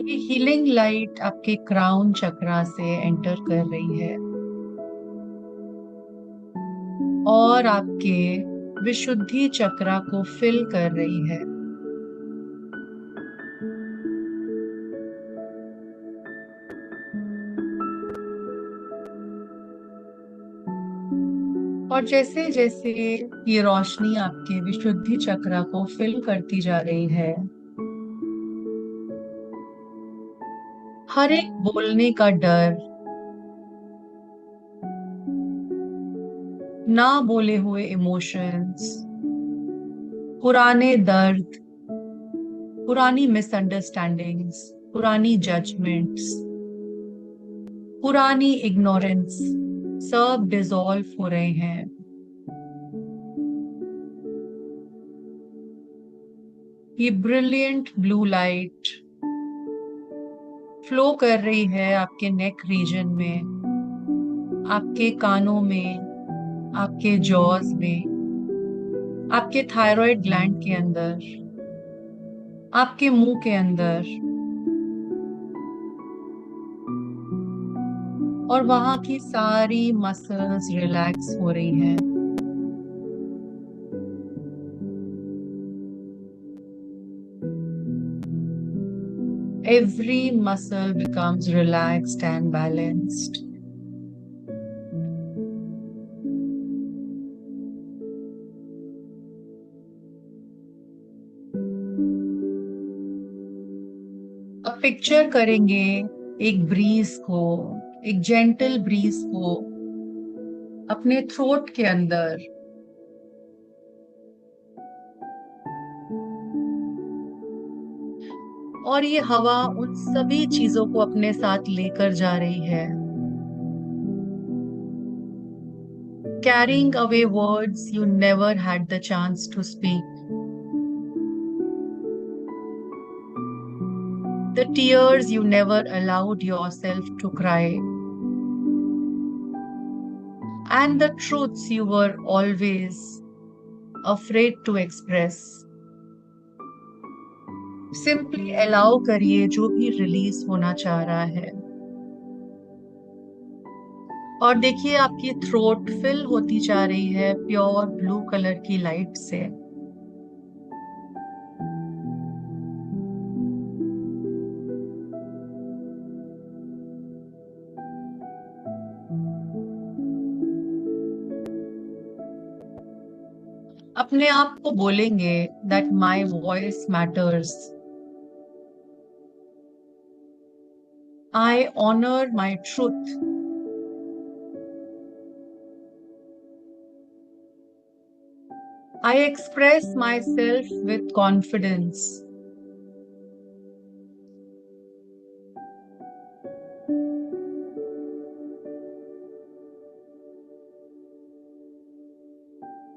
ये हीलिंग लाइट आपके क्राउन चक्रा से एंटर कर रही है और आपके विशुद्धि चक्रा को फिल कर रही है। और जैसे जैसे ये रोशनी आपके विशुद्धि चक्रा को फिल करती जा रही है, हर एक बोलने का डर, ना बोले हुए इमोशंस, पुराने दर्द, पुरानी मिसअंडरस्टैंडिंग्स, पुरानी जजमेंट्स, पुरानी इग्नोरेंस सब डिसॉल्व हो रहे हैं। ये ब्रिलियंट ब्लू लाइट फ्लो कर रही है आपके नेक रीजन में, आपके कानों में, आपके जॉज में, आपके थायराइड ग्लैंड के अंदर, आपके मुंह के अंदर। और वहां की सारी मसल्स रिलैक्स हो रही हैं। Every muscle becomes relaxed and balanced. अब पिक्चर करेंगे एक ब्रीज को, एक जेंटल ब्रीज को अपने थ्रोट के अंदर। और ये हवा उन सभी चीजों को अपने साथ लेकर जा रही है, carrying away words you never had the chance to speak, the tears you never allowed yourself to cry, and the truths you were always afraid to express. Simply allow करिए जो भी रिलीज होना चाह रहा है। और देखिए आपकी थ्रोट फिल होती जा रही है प्योर ब्लू कलर की लाइट से। अपने आप को बोलेंगे that my voice matters, I honour my truth, I express myself with confidence.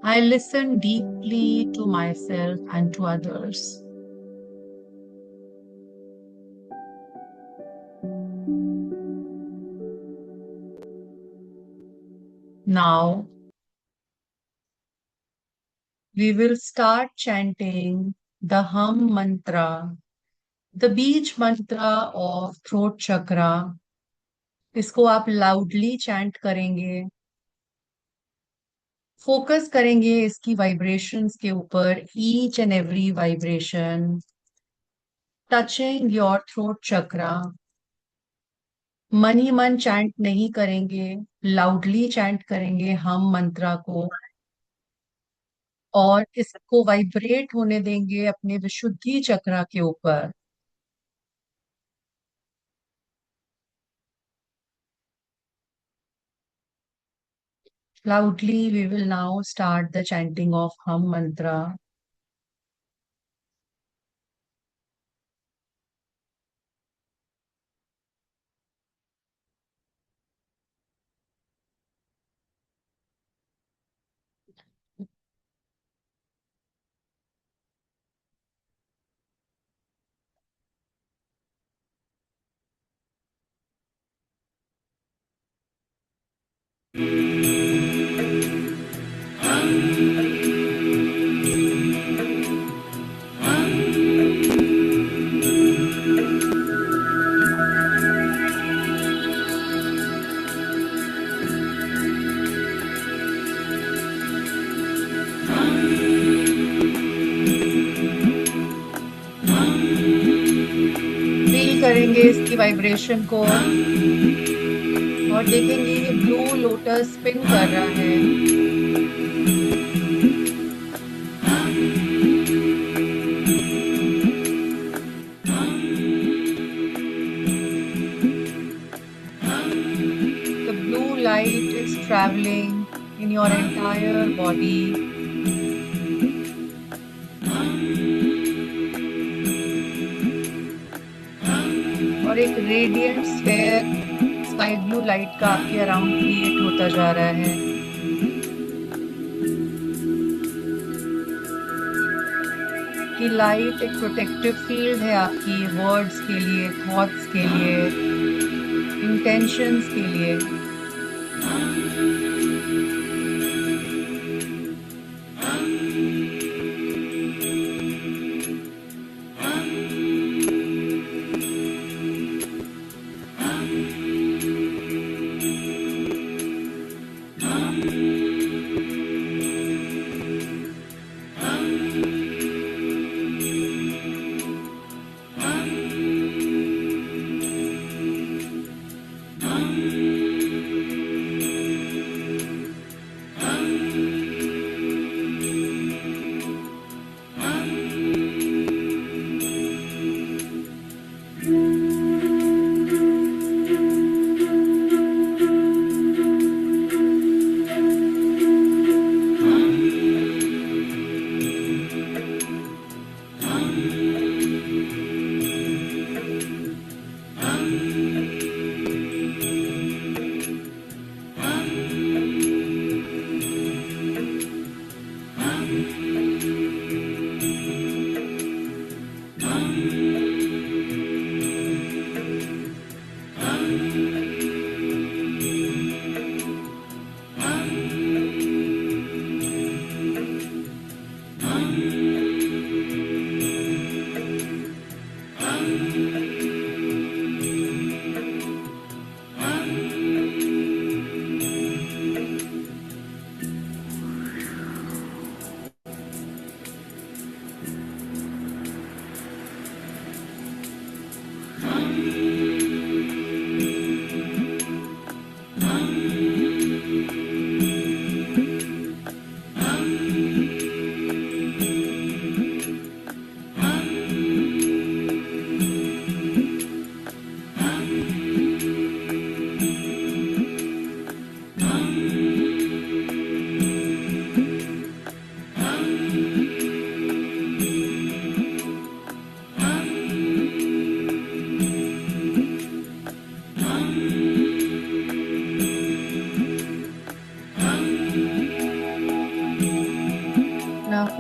I listen deeply to myself and to others. Now we will start chanting the hum mantra, the beach mantra of throat chakra. इसको आप loudly chant करेंगे, focus करेंगे इसकी vibrations के ऊपर, each and every vibration touching your throat chakra. मन ही मन चैंट नहीं करेंगे, लाउडली चैंट करेंगे हम मंत्रा को, और इसको वाइब्रेट होने देंगे अपने विशुद्धि चक्रा के ऊपर। Loudly, we will now start the chanting of Hum mantra. Feel करेंगे इसकी वाइब्रेशन को और देखेंगे ये ब्लू लोटस स्पिन कर रहा है। The blue light is traveling in your entire body. और एक radiant sphere sky blue light का आपके अराउंड क्रिएट होता जा रहा है। कि लाइट एक प्रोटेक्टिव फील्ड है आपकी वर्ड्स के लिए, थॉट्स के लिए, इंटेंशंस के लिए।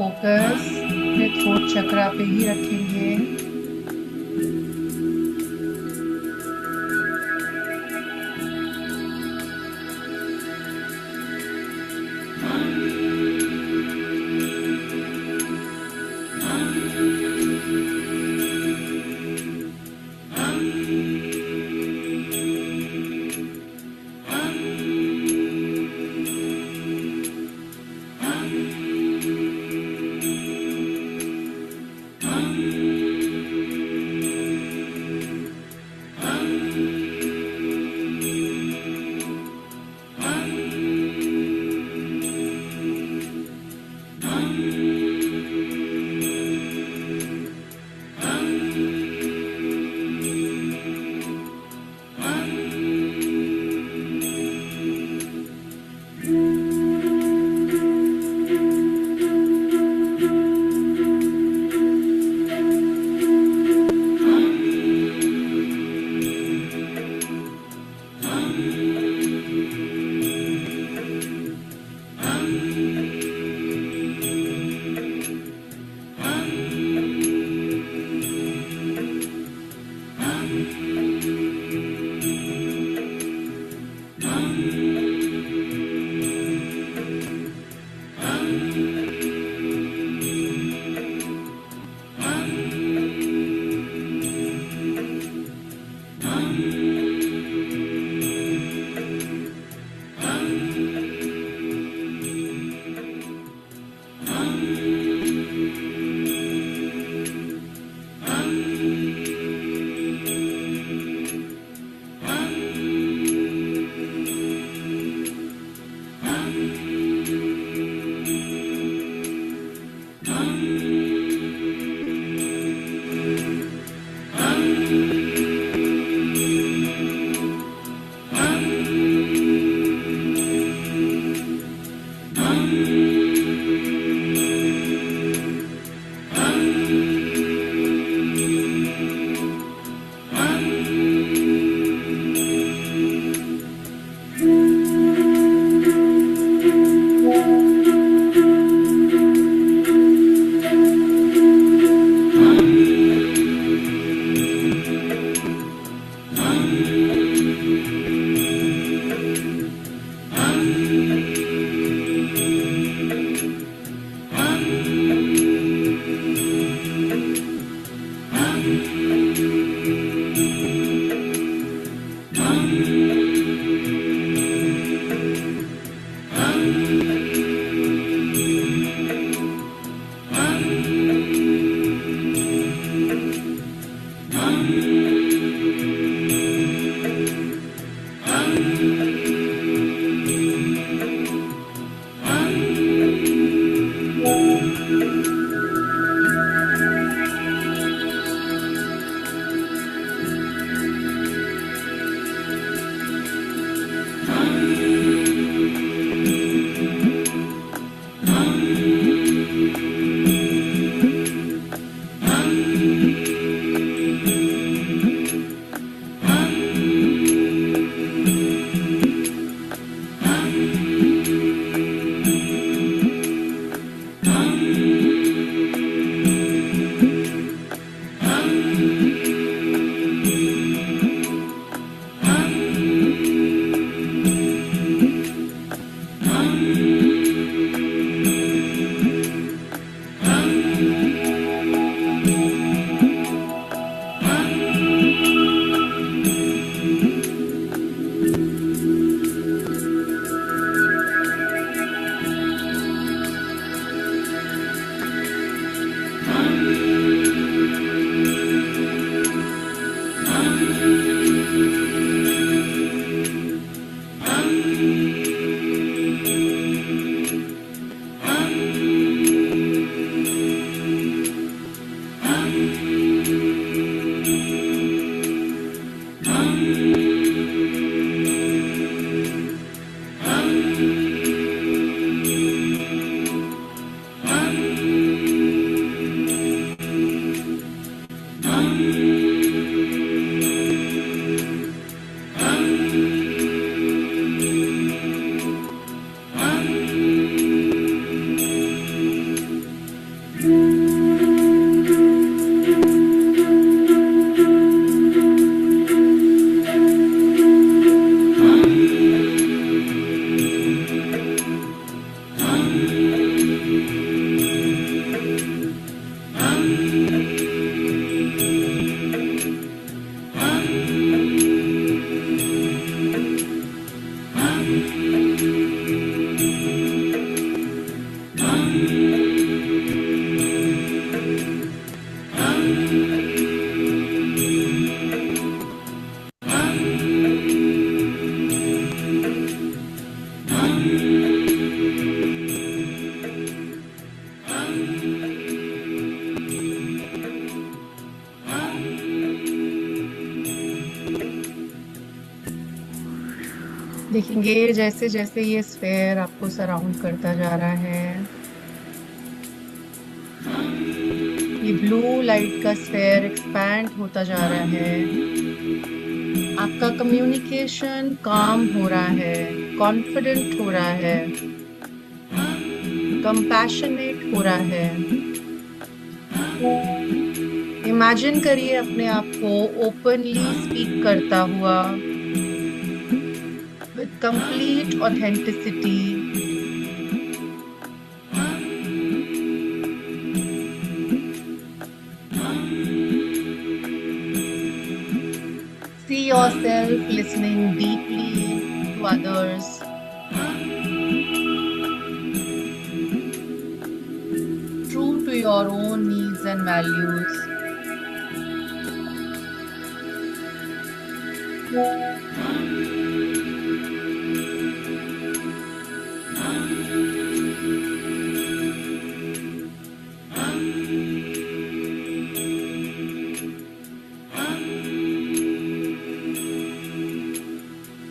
फोकस अपने थ्रोट चक्रा पे ही रखेंगे। देखेंगे जैसे जैसे ये स्फेयर आपको सराउंड करता जा रहा है, ये ब्लू लाइट का स्फेयर एक्सपैंड होता जा रहा है, आपका कम्युनिकेशन काम हो रहा है, कॉन्फिडेंट हो रहा है, कंपैशनेट हो रहा है। इमेजिन करिए अपने आप को ओपनली स्पीक करता हुआ, with complete authenticity. See yourself listening deeply to others, true to your own needs and values.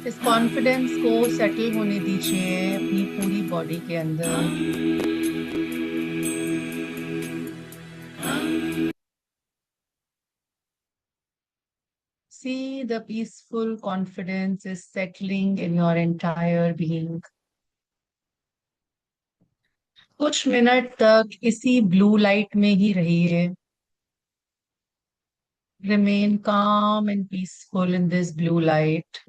इस कॉन्फिडेंस को सेटल होने दीजिए अपनी पूरी बॉडी के अंदर। See the peaceful confidence is settling in your entire being. कुछ मिनट तक इसी ब्लू लाइट में ही रहिए। Remain calm and peaceful in this blue light.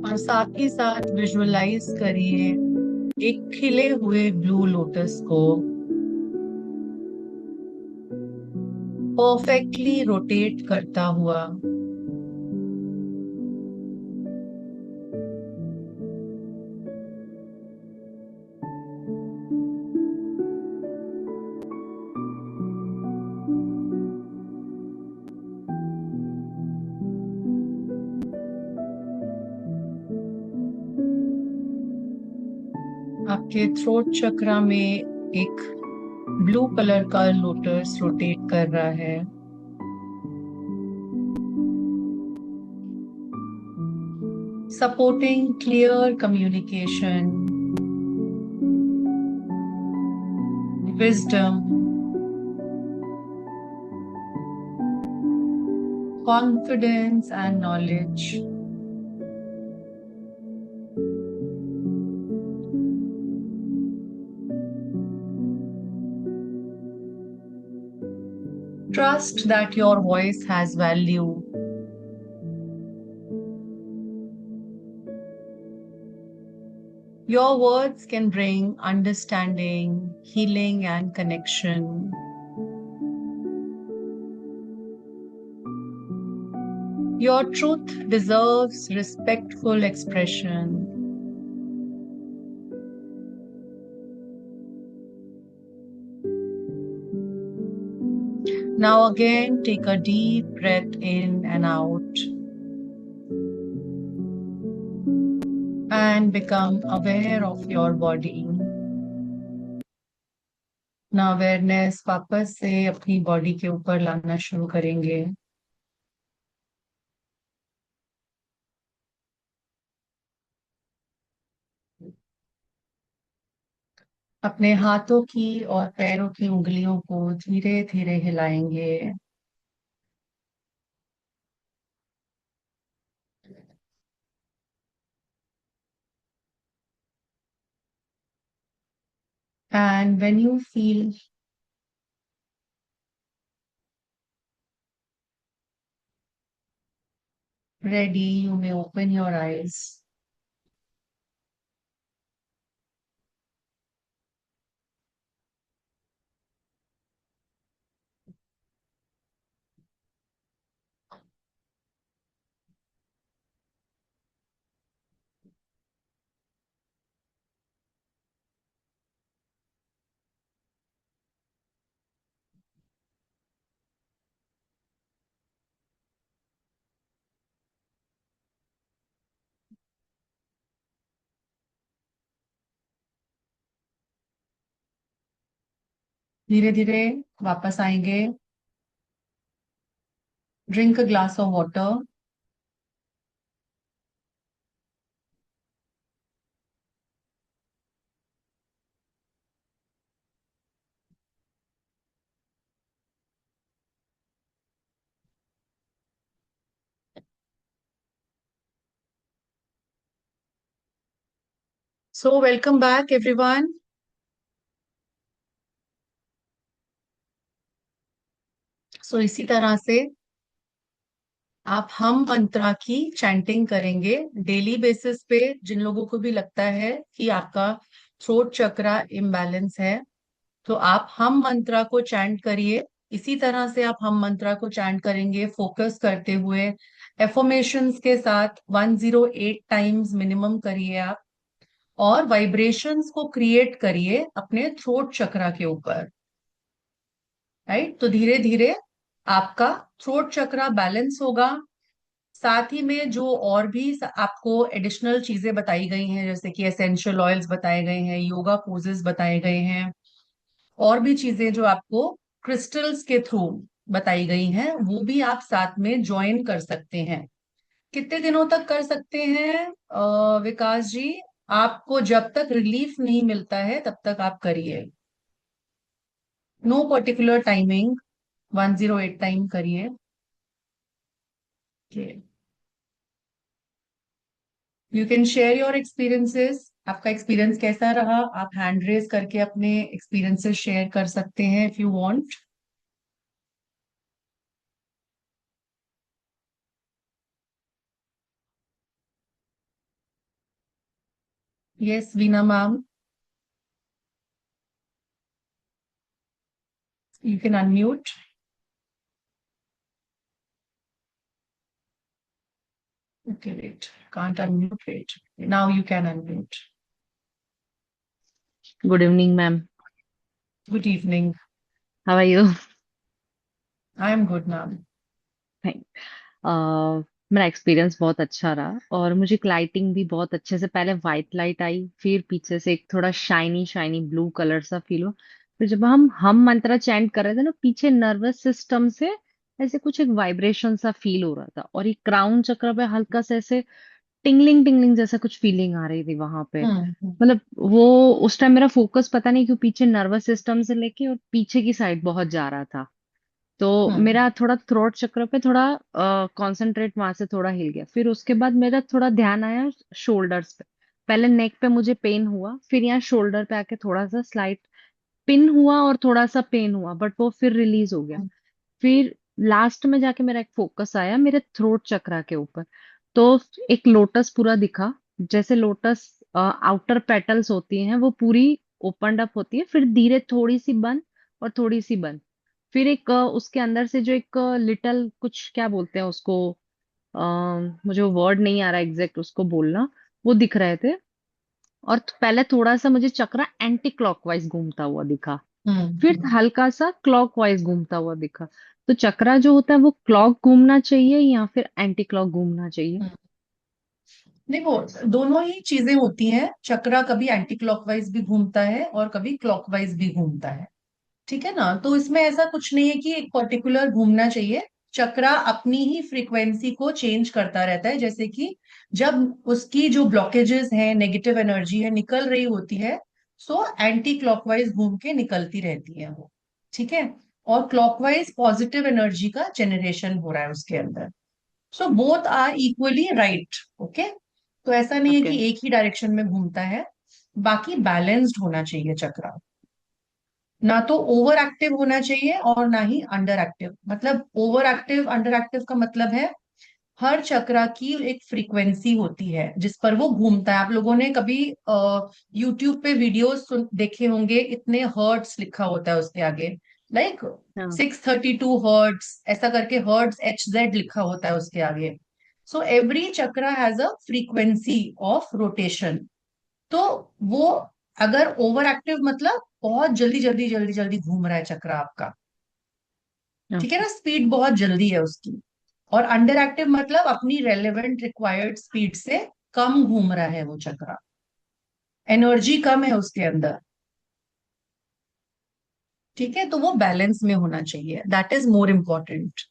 और साथ ही साथ विजुअलाइज करिए एक खिले हुए ब्लू लोटस को परफेक्टली रोटेट करता हुआ। आपके थ्रोट चक्रा में एक ब्लू कलर का लोटस रोटेट कर रहा है, supporting clear communication, wisdom, confidence and knowledge. Trust that your voice has value. Your words can bring understanding, healing, and connection. Your truth deserves respectful expression. Now, again, take a deep breath in and out and become aware of your body. ना awareness वापस से अपनी body के ऊपर लाना शुरू करेंगे। अपने हाथों की और पैरों की उंगलियों को धीरे धीरे हिलाएंगे। And when you feel ready, you may open your eyes. धीरे धीरे वापस आएंगे। Drink a glass of water. So welcome back everyone. So इसी तरह से आप हम मंत्रा की चैंटिंग करेंगे डेली बेसिस पे। जिन लोगों को भी लगता है कि आपका थ्रोट चक्रा इम्बैलेंस है, तो आप हम मंत्रा को चैंट करिए। इसी तरह से आप हम मंत्रा को चैंट करेंगे फोकस करते हुए, एफर्मेशंस के साथ 108 टाइम्स मिनिमम करिए आप। और वाइब्रेशंस को क्रिएट करिए अपने थ्रोट चक्रा के ऊपर। राइट, तो धीरे धीरे आपका थ्रोट चक्रा बैलेंस होगा। साथ ही में जो और भी आपको एडिशनल चीजें बताई गई हैं, जैसे कि एसेंशियल ऑयल्स बताए गए हैं, योगा पोजेस बताए गए हैं, और भी चीजें जो आपको क्रिस्टल्स के थ्रू बताई गई हैं, वो भी आप साथ में ज्वाइन कर सकते हैं। कितने दिनों तक कर सकते हैं विकास जी? आपको जब तक रिलीफ नहीं मिलता है तब तक आप करिए। नो पर्टिकुलर टाइमिंग, 108 टाइम करिए। You can share your experiences. आपका एक्सपीरियंस कैसा रहा? आप हैंड रेज करके अपने एक्सपीरियंसेस शेयर कर सकते हैं if you want. Yes Veena ma'am, you can unmute. Okay wait, can't unmute, wait, now you can unmute. Good evening, ma'am. Good evening. How are you? I am good ma'am. Thank- मेरा experience बहुत अच्छा रहा और मुझे lighting भी बहुत अच्छे से, पहले व्हाइट लाइट आई, फिर पीछे से एक थोड़ा शाइनी शाइनी ब्लू कलर सा फील हो। फिर जब हम मंत्रा चैंट कर रहे थे ना, पीछे नर्वस सिस्टम से ऐसे कुछ एक वाइब्रेशन सा फील हो रहा था, और ये क्राउन चक्र पे हल्का सा ऐसे टिंगलिंग टिंगलिंग जैसा कुछ फीलिंग आ रही थी वहां पे। हम्म मतलब वो उस टाइम मेरा फोकस पता नहीं क्यों पीछे नर्वस सिस्टम से लेके और पीछे की साइड बहुत जा रहा था। तो हम्म मेरा थोड़ा थ्रोट चक्र पे थोड़ा कंसंट्रेट वहां से थोड़ा हिल गया। फिर उसके बाद मेरा थोड़ा ध्यान आया शोल्डर्स पे। पहले नेक पे मुझे पेन हुआ, फिर यहाँ शोल्डर पे आके थोड़ा सा स्लाइट पिन हुआ और थोड़ा सा पेन हुआ, बट वो फिर रिलीज हो गया। हम्म फिर लास्ट में जाके मेरा एक फोकस आया मेरे थ्रोट चक्रा के ऊपर। तो एक लोटस पूरा दिखा, जैसे लोटस आउटर पेटल्स होती हैं वो पूरी ओपनड अप होती है, फिर धीरे थोड़ी सी बंद और थोड़ी सी बंद। फिर एक उसके अंदर से जो एक लिटल कुछ क्या बोलते हैं उसको, अ, मुझे वो वर्ड नहीं आ रहा एग्जैक्ट उसको बोलना, वो दिख रहे थे। और पहले थोड़ा सा मुझे चक्रा एंटी क्लॉकवाइज घूमता हुआ दिखा, फिर हम्म हल्का सा क्लॉकवाइज घूमता हुआ दिखा। तो चक्रा जो होता है वो क्लॉक घूमना चाहिए या फिर एंटी क्लॉक घूमना चाहिए? हम्म। देखो, दोनों ही चीजें होती हैं। चक्रा कभी एंटी क्लॉकवाइज भी घूमता है और कभी क्लॉकवाइज भी घूमता है। ठीक है ना? तो इसमें ऐसा कुछ नहीं है कि एक पर्टिकुलर घूमना चाहिए। चक्रा अपनी ही फ्रीक्वेंसी को चेंज करता रहता है। जैसे कि जब उसकी जो ब्लॉकेजेस हैं, नेगेटिव एनर्जी है, निकल रही होती है, सो एंटी क्लॉकवाइज घूम के निकलती रहती है वो। ठीक है? और क्लॉकवाइज पॉजिटिव एनर्जी का जनरेशन हो रहा है उसके अंदर। So both are equally right. Okay? तो ऐसा नहीं है ओके। कि एक ही डायरेक्शन में घूमता है। बाकी बैलेंस्ड होना चाहिए चक्रा। ना तो ओवर एक्टिव होना चाहिए और ना ही अंडर एक्टिव। मतलब ओवर एक्टिव अंडर एक्टिव का मतलब है हर चक्रा की एक फ्रीक्वेंसी होती है जिस पर वो घूमता है। आप लोगों ने कभी यूट्यूब पे वीडियोस देखे होंगे, इतने हर्ट्स लिखा होता है उसके आगे, लाइक हाँ। 632 हर्ट्स, ऐसा करके हर्ट्स HZ लिखा होता है उसके आगे। So every chakra has a frequency of rotation. तो वो अगर ओवर एक्टिव मतलब बहुत जल्दी जल्दी जल्दी जल्दी घूम रहा है चक्र आपका, ठीक है ओके। ना, स्पीड बहुत जल्दी है उसकी। और अंडर एक्टिव मतलब अपनी रेलेवेंट रिक्वायर्ड स्पीड से कम घूम रहा है वो चक्र, एनर्जी कम है उसके अंदर। ठीक है, तो वो बैलेंस में होना चाहिए, that is more important.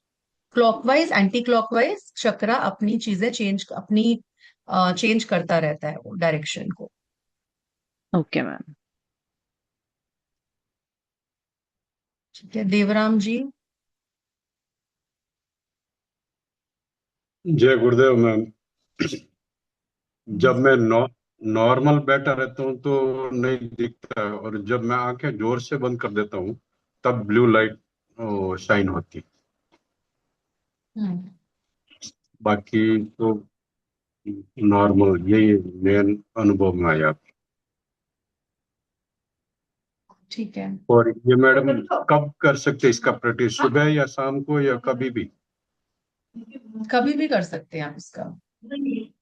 Clockwise anti clockwise chakra अपनी चीजें चेंज करता रहता है वो डायरेक्शन को। Okay ma'am. ठीक है, देवराम जी। जय गुरुदेव मैम। जब मैं नॉर्मल बैठा रहता हूँ तो नहीं दिखता है, और जब मैं आंखें जोर से बंद कर देता हूँ तब ब्लू लाइट शाइन होती। हम्म। बाकी तो नॉर्मल, यही मेन अनुभव में आया। ठीक है, और ये मैडम कब कर सकते हैं इसका प्रैक्टिस, सुबह या शाम को या कभी भी? कभी भी कर सकते हैं आप इसका।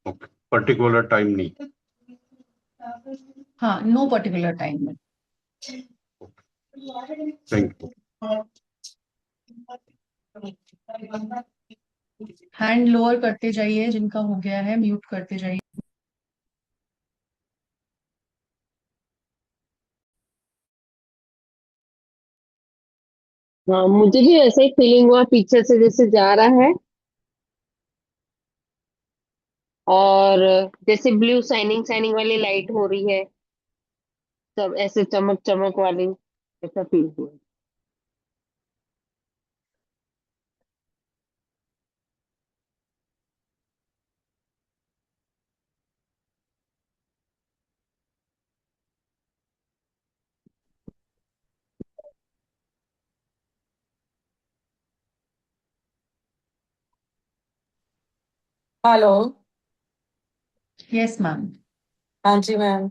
ओके, पर्टिकुलर टाइम नहीं? हाँ, नो पर्टिकुलर टाइम में। Thank you. हैंड लोअर करते जाइए, जिनका हो गया है म्यूट करते जाइए। हाँ, मुझे भी ऐसा ही फीलिंग हुआ पीछे से जैसे जा रहा है, और जैसे ब्लू शाइनिंग शाइनिंग वाली लाइट हो रही है, सब ऐसे चमक चमक वाली, ऐसा फील हुआ। हेलो। Yes ma'am. हाँ जी ma'am.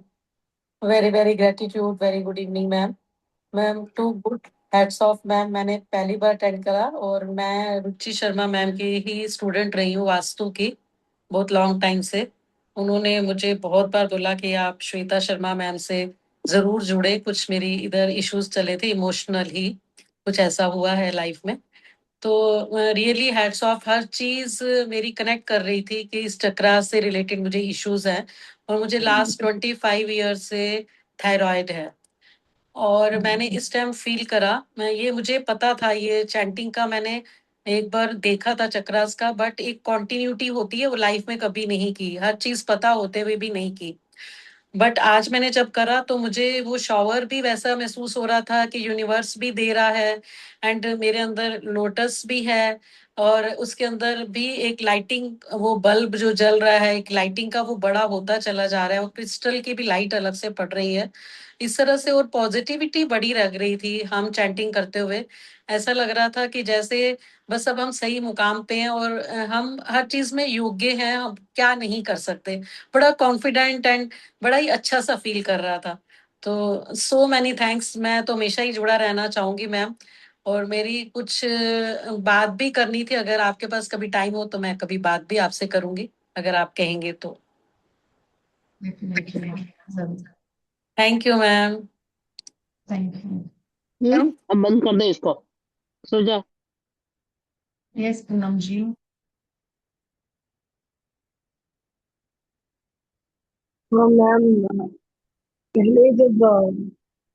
Very very gratitude, very good evening ma'am. Ma'am too good, hats off ma'am. मैंने पहली बार अटेंड करा, और मैं रुचि शर्मा मैम की ही स्टूडेंट रही हूँ वास्तु की, बहुत लॉन्ग टाइम से। उन्होंने मुझे बहुत बार बोला कि आप श्वेता शर्मा मैम से जरूर जुड़े, कुछ मेरी इधर इश्यूज चले थे इमोशनल ही, कुछ ऐसा हुआ है लाइफ में। तो रियली हैट्स ऑफ, हर चीज मेरी कनेक्ट कर रही थी कि इस चक्रा से रिलेटेड मुझे इश्यूज हैं, और मुझे लास्ट 25 ईयर से थायराइड है। और मैंने इस टाइम फील करा, मैं ये मुझे पता था, ये चैंटिंग का मैंने एक बार देखा था चक्रास का, बट एक कॉन्टिन्यूटी होती है वो लाइफ में कभी नहीं की, हर चीज पता होते हुए भी नहीं की। बट आज मैंने जब करा तो मुझे वो शॉवर भी वैसा महसूस हो रहा था कि यूनिवर्स भी दे रहा है, एंड मेरे अंदर लोटस भी है, और उसके अंदर भी एक लाइटिंग, वो बल्ब जो जल रहा है एक लाइटिंग का, वो बड़ा होता चला जा रहा है, और क्रिस्टल की भी लाइट अलग से पड़ रही है इस तरह से, और पॉजिटिविटी बड़ी लग रही थी हम चैंटिंग करते हुए। ऐसा लग रहा था कि जैसे बस अब हम सही मुकाम पे हैं, और हम हर चीज में योग्य हैं, हम क्या नहीं कर सकते। बड़ा कॉन्फिडेंट एंड बड़ा ही अच्छा सा फील कर रहा था। तो सो मैनी थैंक्स, मैं तो हमेशा ही जुड़ा रहना चाहूंगी मैम। और मेरी कुछ बात भी करनी थी, अगर आपके पास कभी टाइम हो तो मैं कभी बात भी आपसे करूंगी, अगर आप कहेंगे तो। डेफिनेटली मैम, जरूर। Thank you ma'am. Thank you. अब बंद कर दे इसको, सो जा। यस पूनम जी। हाँ मैम, पहले जब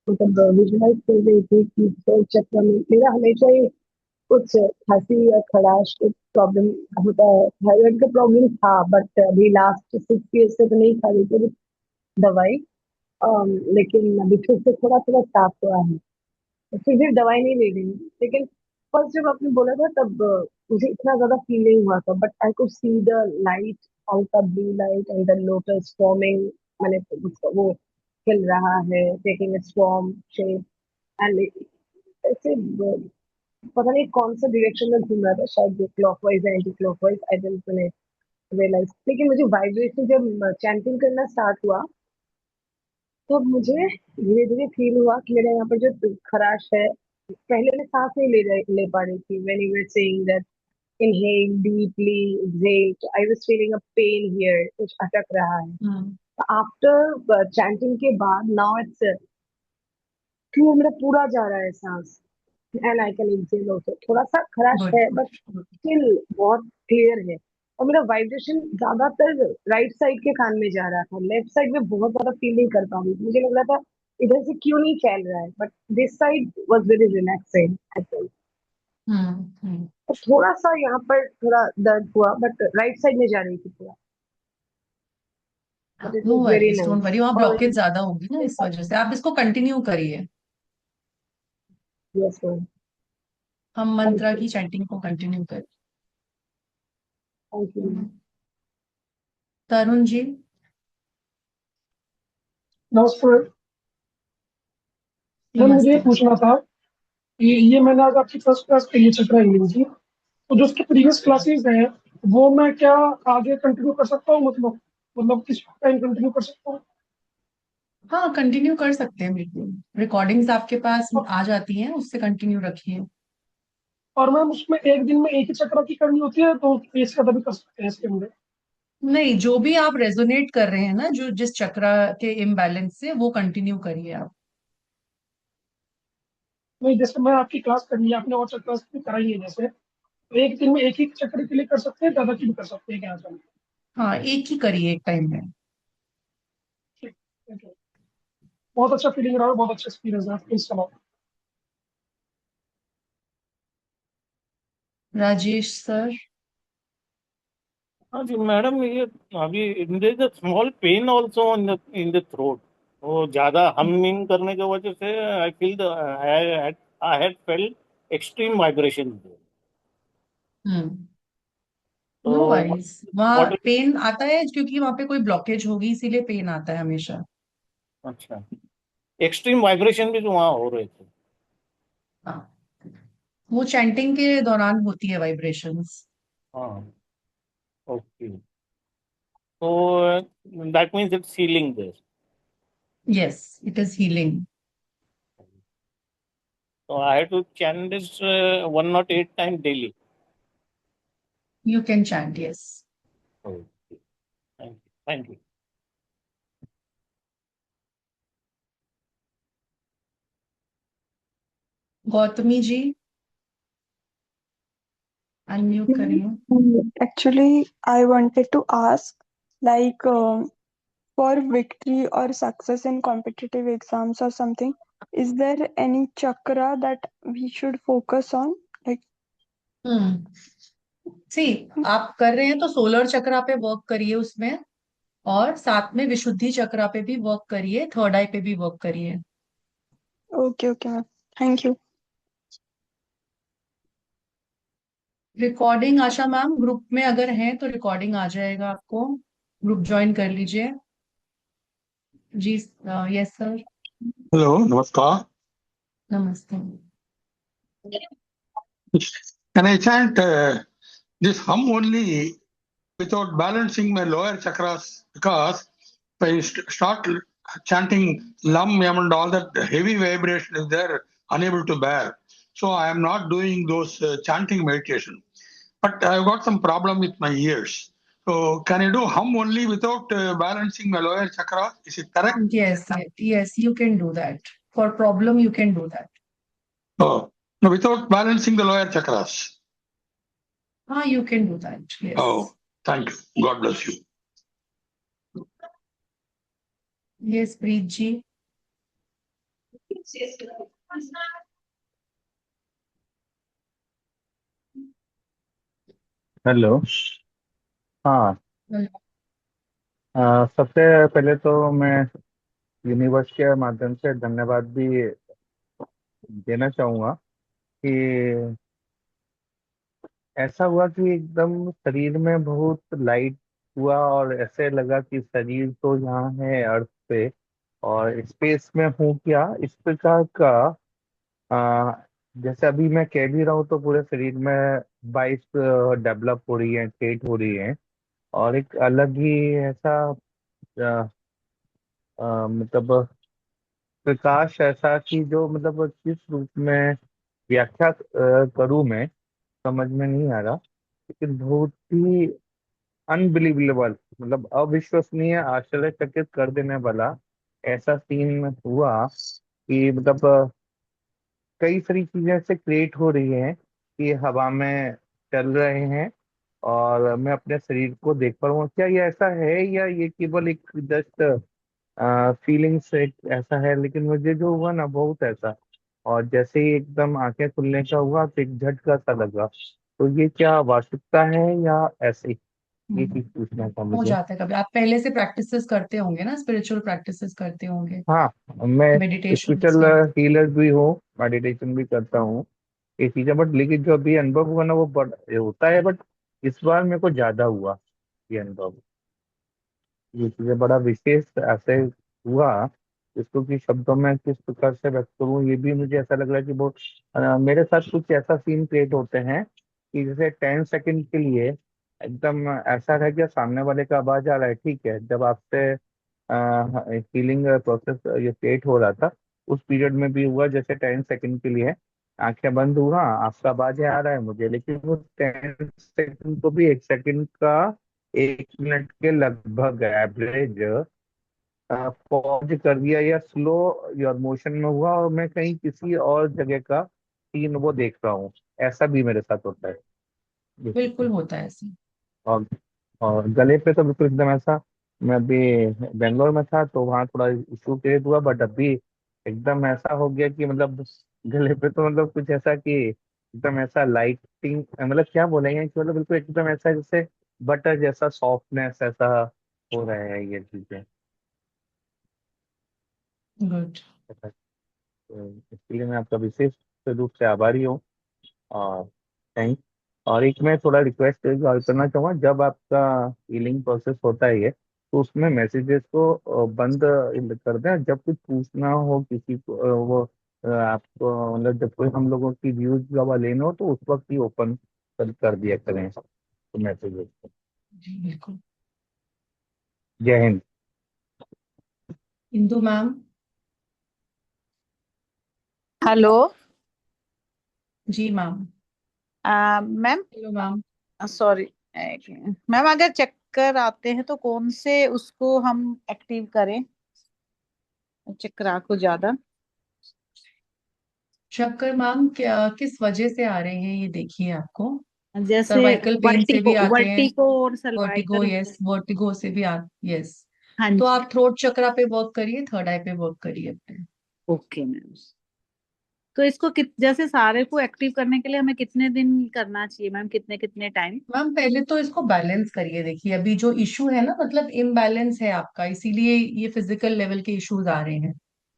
मतलब विजुअलाइज कर रही थी कि थर्ड चक्र में मेरा हमेशा ही कुछ खांसी या खराश कुछ प्रॉब्लम होता है। थायराइड का प्रॉब्लम था, बट अभी लास्ट 6 ईयर से तो नहीं खा रही थी दवाई। लेकिन अभी फिर से थोड़ा थोड़ा स्टार्ट हुआ है, तो फिर भी दवाई नहीं ले रही हूँ। लेकिन फर्स्ट जब आपने बोला था तब मुझे इतना ज्यादा फील नहीं हुआ था, but I could see the light, all the blue light and the lotus forming. मैंने वो खिल रहा है, taking it's form shape, and ऐसे पता नहीं कौन सा डायरेक्शन में घूम रहा था, शायद क्लॉकवाइज या anti clockwise, I didn't realise. लेकिन मुझे वाइब्रेशन जब चैंटिंग करना स्टार्ट हुआ तो मुझे धीरे धीरे फील हुआ कि मेरा यहाँ पर जो खराश है, पहले मैं सांस नहीं ले पा रही थी। When you were saying that inhale deeply, exhale, I was feeling a pain here, कुछ अटक रहा है। हम्म। आफ्टर चैंटिंग के बाद नाउ इट्स क्लियर, मेरा पूरा जा रहा है सांस, and I can exhale also. थोड़ा सा खराश गुड है गुड बट गुड। स्टिल बहुत क्लियर है। और मेरा वाइब्रेशन ज्यादातर राइट साइड के कान में जा रहा था, लेफ्ट साइड में बहुत ज्यादा फील नहीं कर पा रही थी। मुझे लग रहा था इधर से क्यों नहीं फैल रहा है, but this side was very relaxing I felt. Hmm. तो थोड़ा सा यहाँ पर थोड़ा दर्द हुआ, बट राइट साइड में जा रही थी पूरा, but it no was very worries, don't nice. Worry, वहाँ और ब्लॉकेज ज्यादा होगी ना, इस वजह से आप इसको कंटिन्यू करिए। यस मैम, हम थैंक मंत्रा यू, की चैंटिंग को कंटिन्यू करें। Thank you. तरुण जी। नमस्कार मैम, मुझे ये नमस्ते। पूछना था कि ये मैंने आज आपकी फर्स्ट क्लास के लिए चक्रा ली थी, तो जो उसके प्रीवियस क्लासेस हैं वो मैं क्या आगे कंटिन्यू कर सकता हूँ, मतलब किस टाइम कंटिन्यू कर सकता हूँ? हाँ, कंटिन्यू कर सकते हैं बिल्कुल। रिकॉर्डिंग्स आपके पास और आ जाती हैं, उससे कंटिन्यू रखिए। और मैम उसमें एक दिन में एक ही चक्रा की करनी होती है, तो इसके ज्यादा भी कर सकते हैं इसके अंदर? नहीं, जो भी आप रेजोनेट कर रहे हैं ना, जो जिस चक्रा के इम्बैलेंस से, वो कंटिन्यू करिए आप। नहीं, जैसे मैं आपकी क्लास करनी है, आपने और चक्रा भी कराई है, जैसे तो एक दिन में एक ही चक्र के लिए कर सकते हैं, ज्यादा की भी कर सकते हैं क्या आसान? हाँ, एक ही करिए एक टाइम में। ठीक, thank you। बहुत अच्छा फीलिंग रहा है, बहुत अच्छा एक्सपीरियंस है, प्लीज चलाओ। राजेश सर। हाँ जी मैडम, ये अभी there is small pain also in the throat. वो ज्यादा हमिंग करने की वजह से I feel I had felt extreme vibration. Hmm. तो नो वरीज, वहाँ व्हाट? पेन आता है क्योंकि वहाँ पे कोई ब्लॉकेज होगी, इसीलिए पेन आता है हमेशा। अच्छा, एक्सट्रीम वाइब्रेशन भी जो वहाँ हो रहे थे। हाँ, वो चैंटिंग के दौरान होती है वाइब्रेशंस। हाँ, ओके। तो that means it's healing there. Yes, it is healing. तो I have to chant this 108 time daily. You can chant, yes. Okay, thank you, thank you. Gautami ji, unmute करिए। Actually, I wanted to ask, like, for victory or success in competitive exams or something, is there any chakra that we should focus on? Like, हम्म। सी, आप कर रहे हैं तो solar चक्रा पे work करिए उसमें, और साथ में विशुद्धि चक्रा पे भी वर्क करिए, थर्ड आई पे भी वर्क करिए। okay, ma'am. Thank you. Recording Asha ma'am group में अगर हैं तो रिकॉर्डिंग आ जाएगा आपको, ग्रुप ज्वाइन कर लीजिए। जी। Yes sir. हेलो, नमस्कार। नमस्ते। Can I chant this hum only without balancing my lower chakras? Because if I start chanting lam, yam, and all that heavy vibration is there, unable to bear. So I am not doing those chanting meditation. But I've got some problem with my ears. So can I do hum only without balancing my lower chakra? Is it correct? Yes, yes, you can do that. For problem you can do that. Oh, no, without balancing the lower chakras. हाँ, you can do that, yes. Oh, thank you. God bless you. Yes, Preet ji. Hello. हाँ। सबसे पहले तो मैं universe के माध्यम से धन्यवाद भी देना चाहूँगा कि ऐसा हुआ कि एकदम शरीर में बहुत लाइट हुआ और ऐसे लगा कि शरीर तो यहाँ है अर्थ पे और स्पेस में हूँ क्या, इस प्रकार का। आ, जैसे अभी मैं कह भी रहा हूँ तो पूरे शरीर में वाइब्स डेवलप हो रही है, क्रिएट हो रही है। और एक अलग ही ऐसा आ, मतलब प्रकाश ऐसा कि जो मतलब किस रूप में व्याख्या करूं मैं, समझ में नहीं आ रहा। लेकिन बहुत ही अनबिलीवेबल, मतलब अविश्वसनीय, आश्चर्यचकित कर देने वाला ऐसा सीन हुआ कि मतलब कई सारी चीजें ऐसे क्रिएट हो रही हैं कि हवा में चल रहे हैं और मैं अपने शरीर को देख पा रहा हूँ। क्या ये ऐसा है या ये केवल एक जस्ट फीलिंग्स एक ऐसा है, लेकिन मुझे जो हुआ ना बहुत ऐसा, और जैसे ही एकदम आंखें खुलने का हुआ तो एक झटका सा लगा। तो ये क्या वास्तविकता है या ऐसे ही? ये हम्म, चीज पूछना था हो मुझे। जाता है कभी। आप पहले से प्रैक्टिसेस करते होंगे ना, स्पिरिचुअल प्रैक्टिसेस करते होंगे, हाँ, मैं मेडिटेशन स्पिरिचुअल से। हीलर भी हूँ, मेडिटेशन भी करता हूँ, ये चीजें। बट लेकिन जो अभी अनुभव हुआ ना वो बड़ा ये होता है, बट इस बार मेरे को ज्यादा हुआ ये अनुभव। ये चीजें बड़ा विशेष ऐसे हुआ, इसको कि शब्दों में किस प्रकार से व्यक्त करूँ, ये भी मुझे ऐसा लग रहा है कि बहुत मेरे साथ कुछ ऐसा सीन क्रिएट होते हैं कि जैसे 10 सेकंड के लिए एकदम ऐसा रह गया, सामने वाले का आवाज आ रहा है, ठीक है, जब आपसे हीलिंग प्रोसेस ये क्रिएट हो रहा था उस पीरियड में भी हुआ, जैसे 10 सेकंड के लिए आंखें बंद हुआ, आपका आवाज आ रहा है मुझे, लेकिन वो 10 सेकंड को भी 1 सेकंड का 1 मिनट के लगभग एवरेज पॉज कर दिया या स्लो या मोशन में हुआ, और मैं कहीं किसी और जगह का सीन वो देख रहा हूँ। ऐसा भी मेरे साथ होता है ये बिल्कुल चीज़। होता है ऐसे। और और गले पे तो बिल्कुल एकदम ऐसा, मैं अभी बेंगलोर में था तो वहाँ थोड़ा इशू क्रिएट हुआ, बट अभी एकदम ऐसा हो गया कि मतलब गले पे तो मतलब कुछ ऐसा कि एकदम ऐसा लाइटिंग, मतलब क्या बोलेंगे कि मतलब बिल्कुल एकदम ऐसा जैसे बटर जैसा सॉफ्टनेस ऐसा हो रहा है ये चीजें। गुड। तो इसके लिए मैं आपका विशेष रूप से आभारी हूँ। और थैंक। और एक मैं थोड़ा रिक्वेस्ट करना चाहूँगा, जब आपका हीलिंग प्रोसेस होता है ये, तो उसमें मैसेजेस को बंद कर दें, जब कुछ पूछना हो किसी को वो आपको मतलब जब कोई हम लोगों की व्यूज जब लेना हो तो उस वक्त ही ओपन कर दिया करें तो मैसेजेस को। जी बिल्कुल। जय हिंद। इंदु मैम। हेलो। जी ma'am. Ma'am, hello ma'am. Sorry, ma'am अगर चक्कर आते हैं तो कौन से उसको हम एक्टिव करें, चक्रा को ज्यादा? शक्कर मैम, क्या किस वजह से आ रहे हैं ये देखिए आपको। जैसे सर्वाइकल पेन से वर्टिको भी आते हैं। वर्टिको और वर्टिगो, सर्वाइकल। यस, वर्टिगो से भी यस। हाँ तो जी। आप थ्रोट चक्रा पे वर्क करिए, थर्ड आई पे वर्क करिए अपने। Okay ma'am. तो इसको जैसे सारे को एक्टिव करने के लिए हमें कितने दिन करना चाहिए मैम, कितने कितने टाइम? मैम पहले तो इसको बैलेंस करिए। देखिए अभी जो इशू है ना, मतलब इम्बैलेंस है आपका, इसीलिए ये फिजिकल लेवल के इश्यूज आ रहे हैं।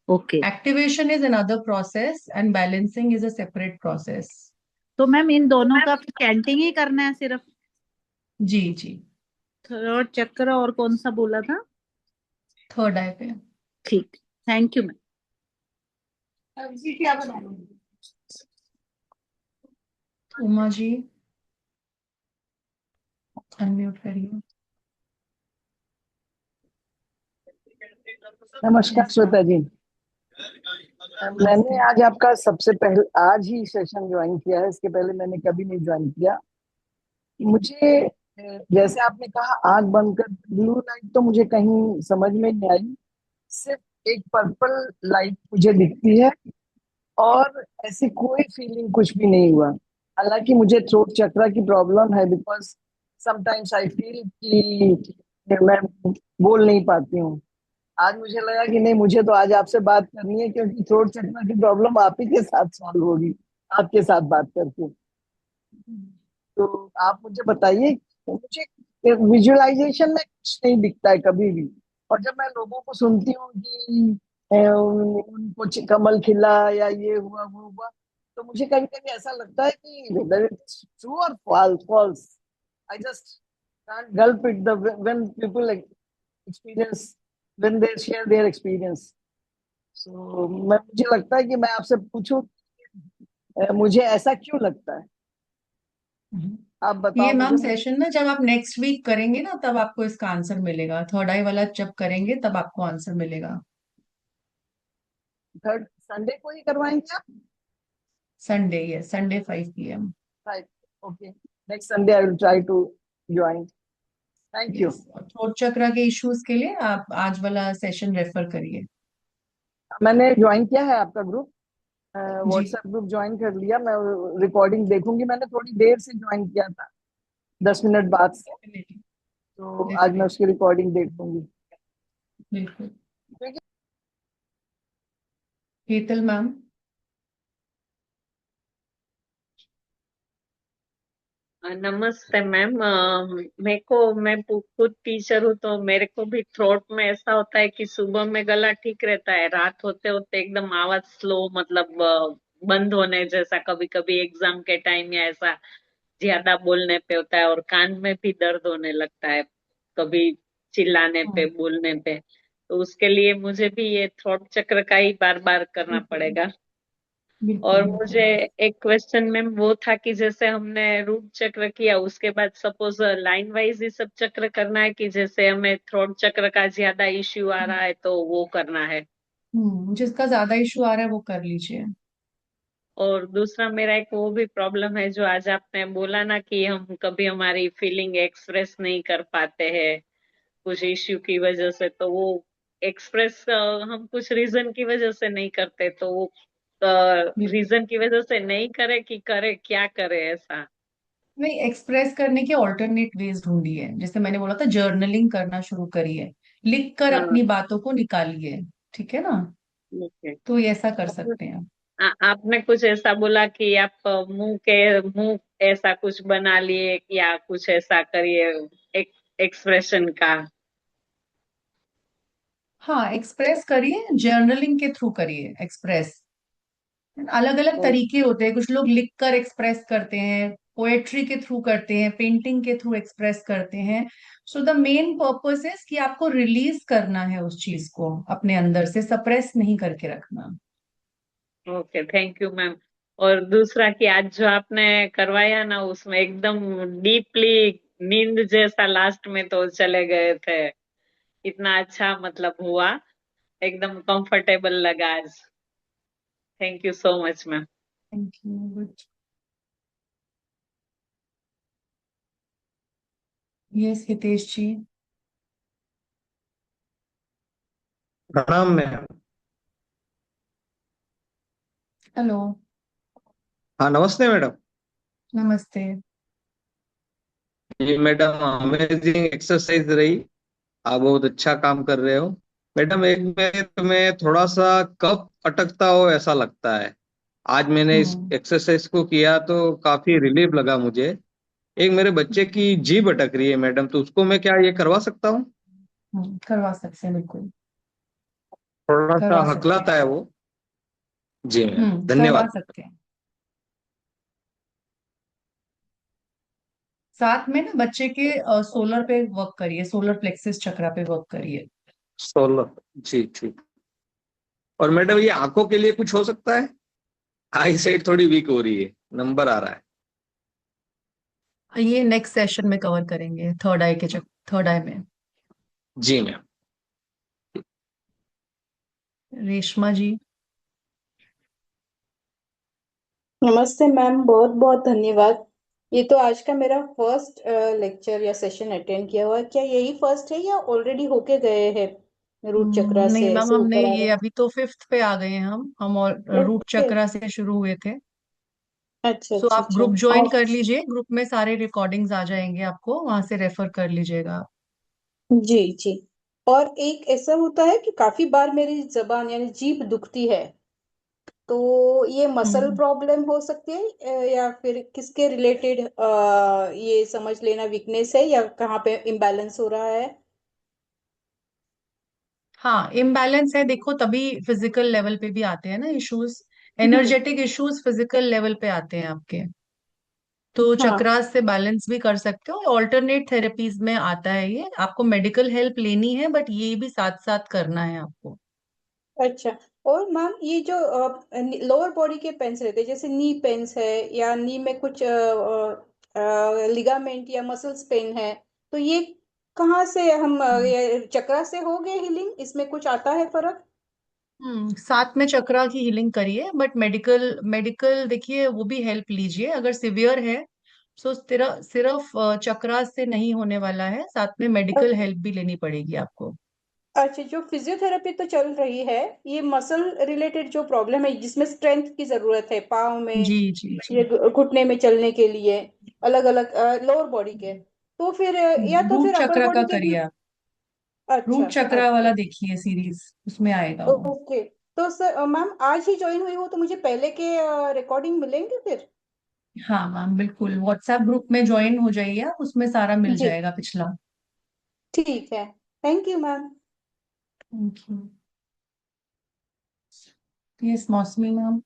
Okay. Activation is another process and balancing is a separate process. तो मैम इन दोनों का कैंटिंग ही करना है सिर्फ? जी जी। थर्ड चक्र और कौन सा बोला था? थर्ड आई पे। ठीक। Thank you ma'am. सब्जी क्या बनाएंगे? उमा जी, अनम्यूट करिए। नमस्कार यस मैम। श्वेता जी। मैंने नमस्ते। आज आपका सबसे पहले आज ही सेशन ज्वाइन किया है, इसके पहले मैंने कभी नहीं ज्वाइन किया। मुझे जैसे आपने कहा आंख बंद कर, ब्लू लाइट तो मुझे कहीं समझ में नहीं आई। सिर्फ एक पर्पल लाइट मुझे दिखती है और ऐसी कोई फीलिंग कुछ भी नहीं हुआ। हालांकि मुझे थ्रोट चक्रा की प्रॉब्लम है, बिकॉज समटाइम्स आई फील कि मैं बोल नहीं पाती हूँ। आज मुझे लगा कि नहीं, मुझे तो आज आपसे बात करनी है, क्योंकि थ्रोट चक्रा की प्रॉब्लम आप ही के साथ सॉल्व होगी आपके साथ बात करके। तो आप मुझे बताइए, मुझे विजुअलाइजेशन में कुछ नहीं दिखता है कभी भी। और जब मैं लोगों को सुनती हूँ कि उनको कमल खिला या ये हुआ वो हुआ, तो मुझे कभी कभी ऐसा लगता है कि whether it's true or false, I just can't gulp it the when people experience, when they share their experience. So मैं मुझे लगता है कि मैं आपसे पूछूं, मुझे ऐसा क्यों लगता है, आप ये बताओ मैम मुझे। सेशन ना जब आप नेक्स्ट वीक करेंगे ना, तब आपको इसका आंसर मिलेगा। थर्ड आई वाला जब करेंगे तब आपको आंसर मिलेगा। थर्ड संडे को ही करवाएंगे आप? Sunday, yes, Sunday 5 PM। Right. Okay, next Sunday I will try to join. Thank you. Yes, और थ्रोट चक्रा के इश्यूज के लिए आप आज वाला सेशन रेफर करिए। मैंने ज्वाइन किया है आपका ग्रुप, जी। व्हाट्सएप ग्रुप ज्वाइन कर लिया। मैं रिकॉर्डिंग देखूंगी, मैंने थोड़ी देर से ज्वाइन किया था, 10 मिनट बाद से। डेफिनेटली। तो आज मैं डेफिनेटली। उसकी रिकॉर्डिंग देखूंगी। बिल्कुल। हेतल मैम। नमस्ते मैम। खुद टीचर हूँ, तो मेरे को भी थ्रोट में ऐसा होता है कि सुबह में गला ठीक रहता है, रात होते होते एकदम आवाज स्लो, मतलब बंद होने जैसा, कभी कभी एग्जाम के टाइम या ऐसा ज्यादा बोलने पे होता है, और कान में भी दर्द होने लगता है कभी चिल्लाने पे, बोलने पे। तो उसके लिए मुझे भी ये थ्रोट चक्र का ही बार बार करना पड़ेगा। बिल्कुल और बिल्कुल। मुझे एक क्वेश्चन मैम वो था कि जैसे हमने रूट चक्र किया, उसके बाद सपोज लाइन वाइज ही सब चक्र करना है, कि जैसे हमें थ्रोट चक्र का ज्यादा इश्यू आ रहा है तो वो करना है। जिसका ज्यादा इशू आ रहा है वो कर लीजिए। और दूसरा मेरा एक वो भी प्रॉब्लम है, जो आज आपने बोला ना कि हम कभी हमारी फीलिंग एक्सप्रेस नहीं कर पाते हैं कुछ इश्यू की वजह से, तो वो एक्सप्रेस हम कुछ रीजन की वजह से नहीं करते, तो वो रीजन की वजह से नहीं करे कि करे, क्या करे ऐसा। नहीं, एक्सप्रेस करने के ऑल्टरनेट वेज ढूंढिए। जैसे मैंने बोला था, जर्नलिंग करना शुरू करिए, लिख कर हाँ, अपनी बातों को निकालिए। ठीक है ना? ठीक है। तो ये ऐसा कर सकते हैं। आपने कुछ ऐसा बोला कि आप मुंह ऐसा कुछ बना लिए या कुछ ऐसा करिए, एक एक्सप्रेशन का। हाँ, एक्सप्रेस करिए, जर्नलिंग के थ्रू करिए एक्सप्रेस। अलग अलग तरीके होते हैं, कुछ लोग लिख कर एक्सप्रेस करते हैं, पोएट्री के थ्रू करते हैं, पेंटिंग के थ्रू एक्सप्रेस करते हैं। So the main purpose is कि आपको रिलीज करना है उस चीज को, अपने अंदर से सप्रेस नहीं करके रखना। Okay, thank you ma'am. और दूसरा कि आज जो आपने करवाया ना, उसमें एकदम डीपली नींद जैसा लास्ट में तो चले गए थे। इतना अच्छा मतलब हुआ, एकदम कंफर्टेबल लगा आज। Thank you so much ma'am. Thank you. Good. Yes Hitesh ji. प्रणाम मैम। हेलो। हाँ नमस्ते मैडम। नमस्ते। ये मैडम अमेजिंग एक्सरसाइज रही, आप बहुत अच्छा काम कर रहे हो। मैडम एक में तुम्हें थोड़ा सा कफ अटकता हो ऐसा लगता है। आज मैंने इस हम्म। एक्सरसाइज को किया तो काफी रिलीफ लगा मुझे। एक मेरे बच्चे की जीभ अटक रही है मैडम, तो उसको मैं क्या ये करवा सकता हूँ? करवा सकते हैं, बिल्कुल थोड़ा सा करवा सकते हैं। हकलाता है वो। जी मैम, करवा धन्यवाद। सकते हैं। साथ में ना बच्चे के सोलर पे वर्क करिए, सोलर प्लेक्सिस चक्रा पे वर्क करिए। 16। जी ठीक। और मैडम ये आंखों के लिए कुछ हो सकता है? आई साइड थोड़ी वीक हो रही है, नंबर आ रहा है। ये नेक्स्ट सेशन में कवर करेंगे, थर्ड आई में। जी मैम। रेशमा जी। नमस्ते मैम, बहुत बहुत धन्यवाद। ये तो आज का मेरा फर्स्ट लेक्चर या सेशन अटेंड किया हुआ है। क्या यही फर्स्ट है या ऑलरेडी होके गए हैं रूट चक्रा नहीं से मैम, ऐसे हमने ऊपर आ ये रहे अभी तो फिफ्थ पे आ गए हैं हम और हैं? Root okay. चक्रा से शुरू हुए थे। अच्छा सो अच्छा आप अच्छा। ग्रुप ज्वाइन और कर लीजिए, ग्रुप में सारे रिकॉर्डिंग्स आ जाएंगे, आपको वहां से रेफर कर लीजिएगा आप। जी जी। और एक ऐसा होता है कि काफी बार मेरी जबान यानी जीभ दुखती है, तो ये मसल हम्म। प्रॉब्लम हो सकती है या फिर किसके रिलेटेड ये समझ लेना वीकनेस है या कहाँ पे इम्बैलेंस हो रहा है? हाँ, इम्बैलेंस है, देखो तभी फिजिकल लेवल पे भी आते हैं ना इश्यूज। हम्म। एनर्जेटिक इश्यूज फिजिकल लेवल पे आते हैं आपके। तो हाँ। चक्रास से बैलेंस भी कर सकते हो। ऑल्टरनेट थेरेपीज में आता है ये, आपको मेडिकल हेल्प लेनी है, बट ये भी साथ साथ करना है आपको। अच्छा। और मैम ये जो लोअर बॉडी के पेन्स रहते हैं, जैसे नी पेन्स है या नी में कुछ लिगामेंट या मसल्स पेन है, तो ये कहाँ से हम ये चक्रा से हो गए हीलिंग, इसमें कुछ आता है फर्क? साथ में चक्रा की हीलिंग करिए, बट मेडिकल मेडिकल देखिए वो भी हेल्प लीजिए अगर सिवियर है। सो सिर्फ चक्रा से नहीं होने वाला है, साथ में मेडिकल हेल्प भी लेनी पड़ेगी आपको। अच्छा, जो फिजियोथेरेपी तो चल रही है, ये मसल रिलेटेड जो प्रॉब्लम है जिसमें स्ट्रेंथ की जरूरत है पाँव में, जी जी जी। ये घुटने में चलने के लिए, अलग अलग लोअर बॉडी के, तो फिर या तो रूट फिर अपर चक्र का बॉडी के भी। करिए आप। अच्छा रूट चक्रा अच्छा। वाला देखिए सीरीज, उसमें आएगा वो। ओके। तो सर मैम आज ही ज्वाइन हुई हो तो मुझे पहले के रिकॉर्डिंग मिलेंगे फिर? हाँ मैम बिल्कुल, व्हाट्सएप ग्रुप में ज्वाइन हो जाइए आप, उसमें सारा मिल जी जाएगा पिछला। ठीक है। Thank you ma'am. Thank you. Yes Mousami ma'am.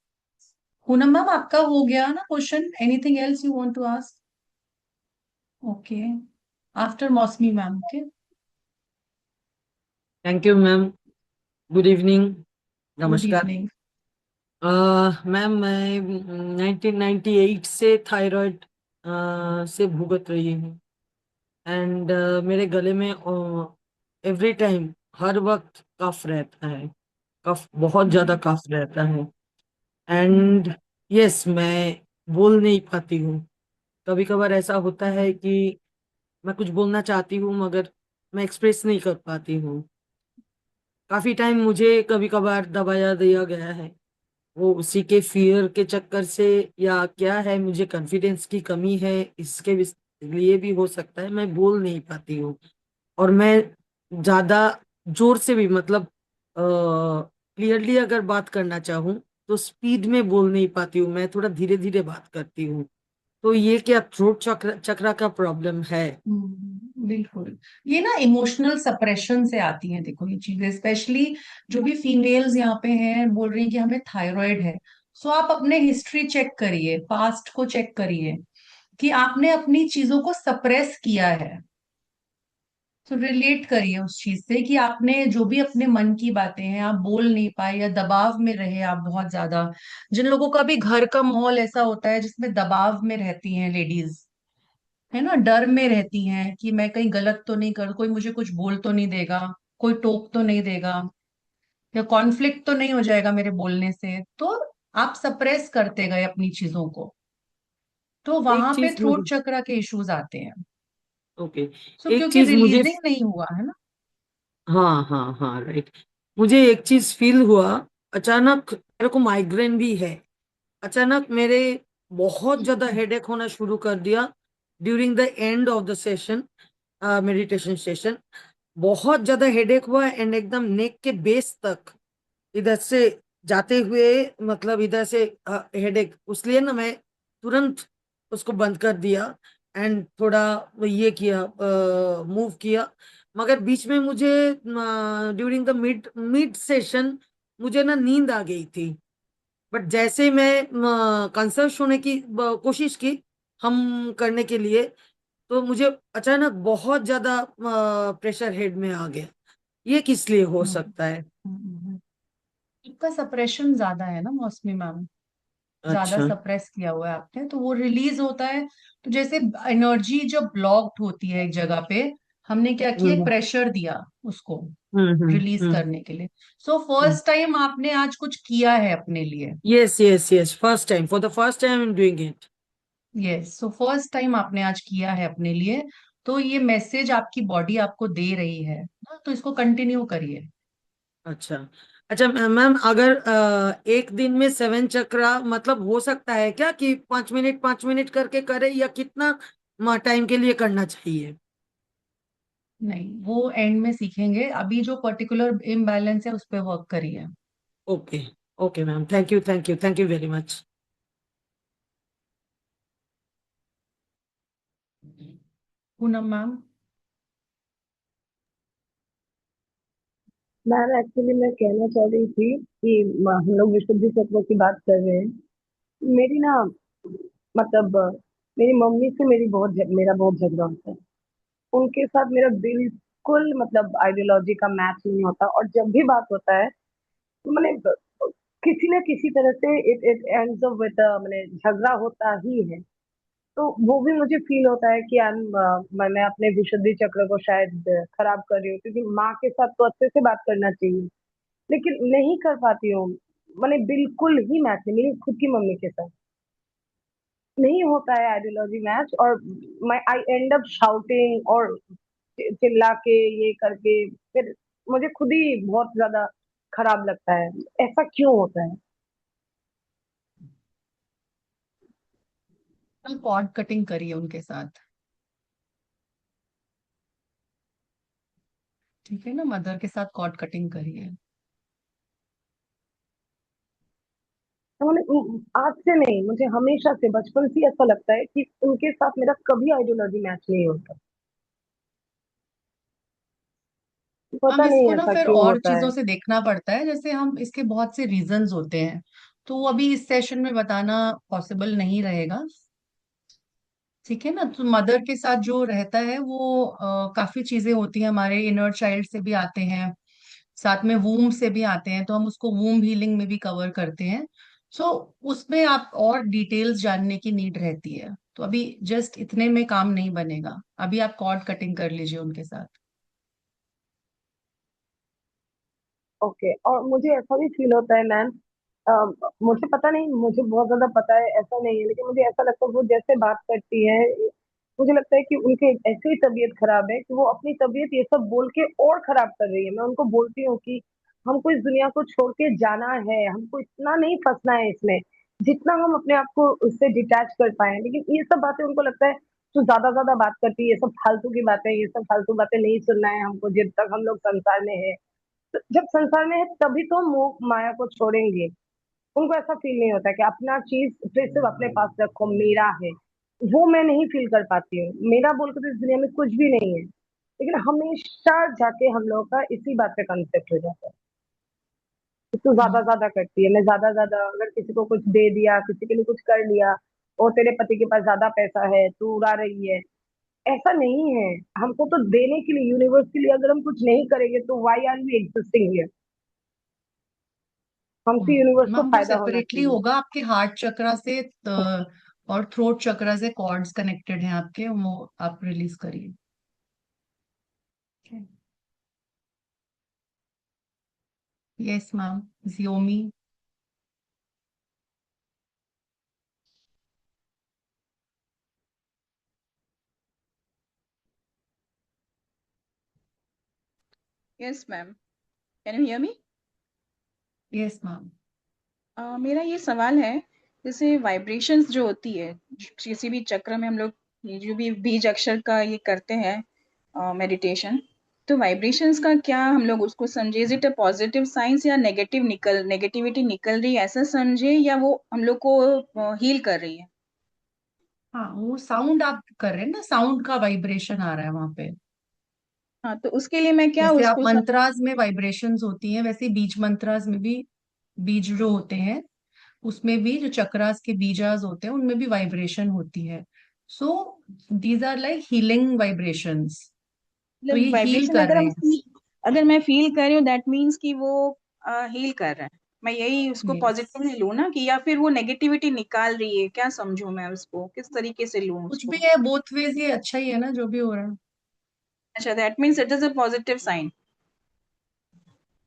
Poonam ma'am आपका हो गया ना question, anything else you want to ask? Okay, after Mousami ma'am. Okay, thank you ma'am. Good evening. Good नमस्कार। इवनिंग। मैम मैं 1998 से थायराइड से भुगत रही हूँ। एंड मेरे गले में एवरी टाइम, हर वक्त कफ रहता है। कफ, बहुत ज्यादा कफ रहता है। एंड यस, मैं बोल नहीं पाती हूँ। कभी कभार ऐसा होता है कि मैं कुछ बोलना चाहती हूँ मगर मैं एक्सप्रेस नहीं कर पाती हूँ। काफी टाइम मुझे कभी कभार दबाया दिया गया है। वो उसी के फियर के चक्कर से या क्या है, मुझे कॉन्फिडेंस की कमी है, इसके लिए भी हो सकता है, मैं बोल नहीं पाती हूँ। और मैं ज्यादा जोर से भी, मतलब क्लियरली अगर बात करना चाहूँ तो स्पीड में बोल नहीं पाती हूँ, मैं थोड़ा धीरे धीरे बात करती हूँ। तो ये क्या थ्रोट चक्र चक्रा का प्रॉब्लम है? बिल्कुल, ये ना इमोशनल सप्रेशन से आती हैं, देखो ये चीजें, स्पेशली जो भी फीमेल्स यहाँ पे हैं बोल रही हैं कि हमें थायराइड है। सो आप अपने हिस्ट्री चेक करिए, पास्ट को चेक करिए कि आपने अपनी चीजों को सप्रेस किया है। तो रिलेट करिए उस चीज से कि आपने जो भी अपने मन की बातें हैं आप बोल नहीं पाए या दबाव में रहे आप बहुत ज्यादा। जिन लोगों का भी घर का माहौल ऐसा होता है जिसमें दबाव में रहती हैं लेडीज, है ना, डर में रहती हैं कि मैं कहीं गलत तो नहीं कर, कोई मुझे कुछ बोल तो नहीं देगा, कोई टोक तो नहीं देगा, या कॉन्फ्लिक्ट तो नहीं हो जाएगा मेरे बोलने से, तो आप सप्रेस करते गए अपनी चीजों को, तो एक वहां पे चीज थ्रोट मुझे, चक्र के इश्यूज आते हैं। ओके, सो एक क्योंकि चीज मुझे, रिलीजिंग नहीं हुआ है ना। हाँ हाँ हाँ, राइट। मुझे एक चीज फील हुआ, अचानक मेरे को माइग्रेन भी है। अचानक मेरे बहुत ज्यादा हेडेक होना शुरू कर दिया during the end of the session, meditation session. बहुत ज्यादा हेडेक हुआ एंड एकदम नेक के बेस तक इधर से जाते हुए, मतलब इधर से हेडेक, इसलिए ना मैं तुरंत उसको बंद कर दिया एंड थोड़ा ये किया, मूव किया। मगर बीच में मुझे during the mid mid session मुझे ना नींद आ गई थी। बट जैसे मैं कंसर्ट होने की कोशिश की हम करने के लिए, तो मुझे अचानक बहुत ज्यादा प्रेशर हेड में आ गया। ये किस लिए हो हम्म, सकता है? आपका सप्रेशन ज्यादा है ना मौसमी मैम, ज्यादा अच्छा। सप्रेस किया हुआ है आपने, तो वो रिलीज होता है। तो जैसे एनर्जी जब ब्लॉक्ड होती है एक जगह पे, हमने क्या किया, हम्म प्रेशर दिया उसको हम्म हम्म रिलीज हम्म करने के लिए। सो फर्स्ट टाइम आपने आज कुछ किया है अपने लिए। Yes yes yes, first time, for the first time I am doing it. Yes, so first time आपने आज किया है अपने लिए, तो ये मैसेज आपकी बॉडी आपको दे रही है ना, तो इसको कंटिन्यू करिए। अच्छा। अच्छा मैम, अगर एक दिन में 7 चक्रा, मतलब हो सकता है क्या कि 5 मिनट 5 मिनट करके करे, या कितना टाइम के लिए करना चाहिए? नहीं, वो एंड में सीखेंगे, अभी जो पर्टिकुलर इम्बैलेंस है उस पर वर्क करिए। Okay. Okay ma'am, thank you thank you thank you very much. Poonam ma'am. Ma'am actually मैं कहना चाह रही थी कि हम लोग विशुद्धि तत्व की बात कर रहे हैं। मेरी ना मतलब मेरी मम्मी से मेरा बहुत झगड़ा होता है। उनके साथ मेरा बिल्कुल मतलब आइडियोलॉजी का मैच नहीं होता, और जब भी बात होता है तो मैंने किसी न किसी तरह से it it ends up with मैंने झगड़ा होता ही है। तो वो भी मुझे फील होता है कि मैं अपने विशुद्धि चक्र को शायद खराब कर रही हूँ, क्योंकि माँ के साथ तो अच्छे से बात करना चाहिए, लेकिन नहीं कर पाती हूँ। मैंने बिल्कुल ही मैच नहीं, मेरी खुद की मम्मी के साथ नहीं होता है आइडियोलॉजी मैच, और मैं आई एंड अप शाउटिंग और चिल्ला के ये करके, फिर मुझे खुद ही बहुत ज्यादा खराब लगता है। ऐसा क्यों होता है? हम कॉर्ड कटिंग करिए उनके साथ। ठीक है ना, मदर के साथ कॉर्ड कटिंग करिए। आज से नहीं, मुझे हमेशा से बचपन से ऐसा लगता है कि उनके साथ मेरा कभी आइडियोलॉजी मैच नहीं होता। हम पता नहीं इसको ना ऐसा फिर क्यों और होता है। चीजों से देखना पड़ता है, जैसे हम इसके बहुत से रीजंस होते हैं, तो वो अभी इस सेशन में बताना पॉसिबल नहीं रहेगा। ठीक है ना, तो मदर के साथ जो रहता है वो काफी चीजें होती हैं, हमारे इनर चाइल्ड से भी आते हैं, साथ में वूम से भी आते हैं, तो हम उसको वूम हीलिंग में भी कवर करते हैं। सो उसमें आप और डिटेल्स जानने की नीड रहती है, तो अभी जस्ट इतने में काम नहीं बनेगा, अभी आप कॉर्ड कटिंग कर लीजिए उनके साथ। ओके, और मुझे ऐसा भी फील होता है मैम, मुझे पता नहीं, मुझे बहुत ज्यादा पता है ऐसा नहीं है, लेकिन मुझे ऐसा लगता है वो जैसे बात करती है, मुझे लगता है कि उनके ऐसे ही तबीयत खराब है कि वो अपनी तबीयत ये सब बोल के और खराब कर रही है। मैं उनको बोलती हूँ कि हमको इस दुनिया को छोड़ के जाना है, हमको इतना नहीं फंसना है इसमें, जितना हम अपने आप को उससे डिटैच कर पाए। लेकिन ये सब बातें उनको लगता है तो ज्यादा ज्यादा बात करती है, ये सब फालतू की बातें, ये सब फालतू बातें नहीं सुनना है हमको जब तक हम लोग संसार में है। तो जब संसार में है तभी तो मोह माया को छोड़ेंगे। उनको ऐसा फील नहीं होता कि अपना चीज फिर सिर्फ अपने पास रखो, मेरा है। वो मैं नहीं फील कर पाती हूँ। मेरा बोल के तो इस दुनिया में कुछ भी नहीं है। लेकिन हमेशा जाके हम लोगों का इसी बात पे कंसेप्ट हो जाता है कि तू ज्यादा ज्यादा करती है, मैं ज्यादा ज्यादा अगर किसी को कुछ दे दिया, किसी के लिए कुछ कर लिया, और तेरे पति के पास ज्यादा पैसा है, तू उड़ा रही है। ऐसा नहीं है। हमको तो देने के लिए, यूनिवर्स के लिए अगर हम कुछ नहीं करेंगे तो why are we existing here. हमसे यूनिवर्स को मैम वो फायदा होना सेपरेटली चाहिए। होगा आपके हार्ट चक्रा से और थ्रोट चक्रा से कॉर्ड्स कनेक्टेड हैं आपके, वो आप रिलीज करिए। Yes ma'am, Xiaomi. Yes ma'am, can you hear me? Yes ma'am. मेरा ये सवाल है, जैसे वाइब्रेशंस जो होती है किसी भी चक्र में, हम लोग ये जो भी बीज अक्षर का ये करते हैं मेडिटेशन, तो वाइब्रेशंस का क्या हम लोग उसको समझे, is it a positive science या नेगेटिविटी निकल रही है ऐसा समझे, या वो हम लोग को हील कर रही है? हाँ, वो साउंड आप कर रहे हैं ना, साउंड का वाइब्रेशन आ रहा है वहां पे। हाँ, तो उसके लिए मैं क्या जैसे आप उसको मंत्रास में वाइब्रेशंस होती हैं, वैसे बीज मंत्रास में भी बीज जो होते हैं, उसमें भी जो चक्रास के बीजास होते हैं उनमें भी वाइब्रेशन होती है। So these are like healing vibrations, तो मतलब ये हील वाइब्रेशन कर अगर रहे हम हैं। अगर मैं फील कर रही हूँ दैट मीन्स कि वो हील कर रहा है, मैं यही उसको यस, पॉजिटिवली लूँ ना, कि या फिर वो नेगेटिविटी निकाल रही है, क्या समझूं मैं उसको, किस तरीके से लूँ कुछ भी उसको? है, बोथ वेज ये अच्छा ही है ना जो भी हो रहा है। अच्छा, that means it is a positive sign.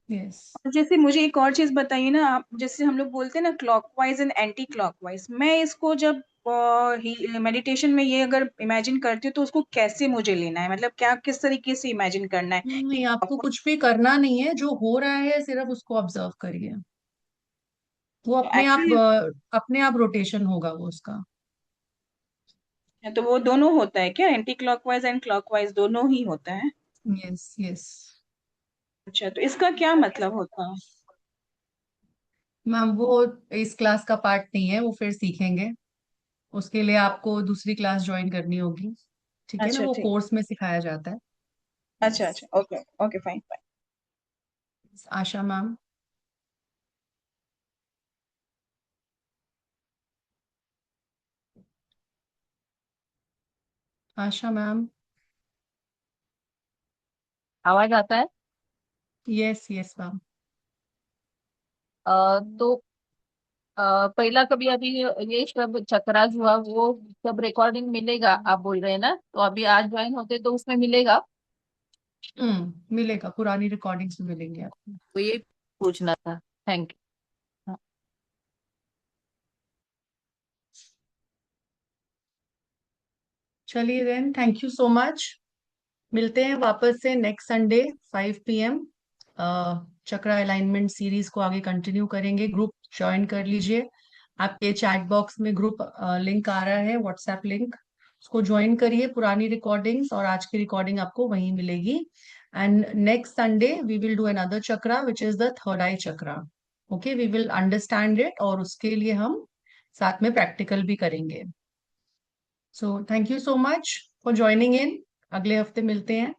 Yes. और जैसे मुझे एक और चीज बताइए ना आप, जैसे हम लोग बोलते हैं ना क्लॉकवाइज एंड एंटी क्लॉकवाइज, मैं इसको जब मेडिटेशन में ये अगर इमेजिन करती हूँ तो उसको कैसे मुझे लेना है, मतलब क्या किस तरीके से इमेजिन करना है? नहीं, आपको कुछ भी करना नहीं है, जो हो रहा है सिर्फ उसको ऑब्जर्व करिए, वो एक्चुअली अपने आप रोटेशन होगा वो उसका। तो वो दोनों होता है क्या, एंटी क्लॉकवाइज एंड क्लॉकवाइज दोनों ही होता है? Yes yes. अच्छा, तो इसका क्या मतलब होता है? मैम वो इस क्लास का पार्ट नहीं है, वो फिर सीखेंगे, उसके लिए आपको दूसरी क्लास ज्वाइन करनी होगी। ठीक है ना, अच्छा वो ठीक। कोर्स में सिखाया जाता है। अच्छा यस। अच्छा, ओके ओके, फाइन फाइन। आशा मैम। आशा मैम। आवाज आता है? Yes yes ma'am. तो पहला कभी अभी ये सब चक्रास हुआ वो सब रिकॉर्डिंग मिलेगा आप बोल रहे हैं ना, तो अभी आज ज्वाइन होते तो उसमें मिलेगा? मिलेगा, पुरानी रिकॉर्डिंग्स में मिलेंगे आपको। तो ये पूछना था। Thank you. चलिए then, thank you so much. मिलते हैं वापस से next Sunday 5 PM। Chakra alignment series को आगे कंटिन्यू करेंगे। ग्रुप ज्वाइन कर लीजिए, आपके चैट बॉक्स में ग्रुप लिंक आ रहा है, व्हाट्सएप लिंक, उसको ज्वाइन करिए। पुरानी रिकॉर्डिंग्स और आज की रिकॉर्डिंग आपको वहीं मिलेगी। And next Sunday, we will do another chakra, which is the third eye chakra. Okay, we will understand it और उसके लिए हम साथ में practical भी करेंगे. So thank you so much for joining in. अगले हफ्ते मिलते हैं.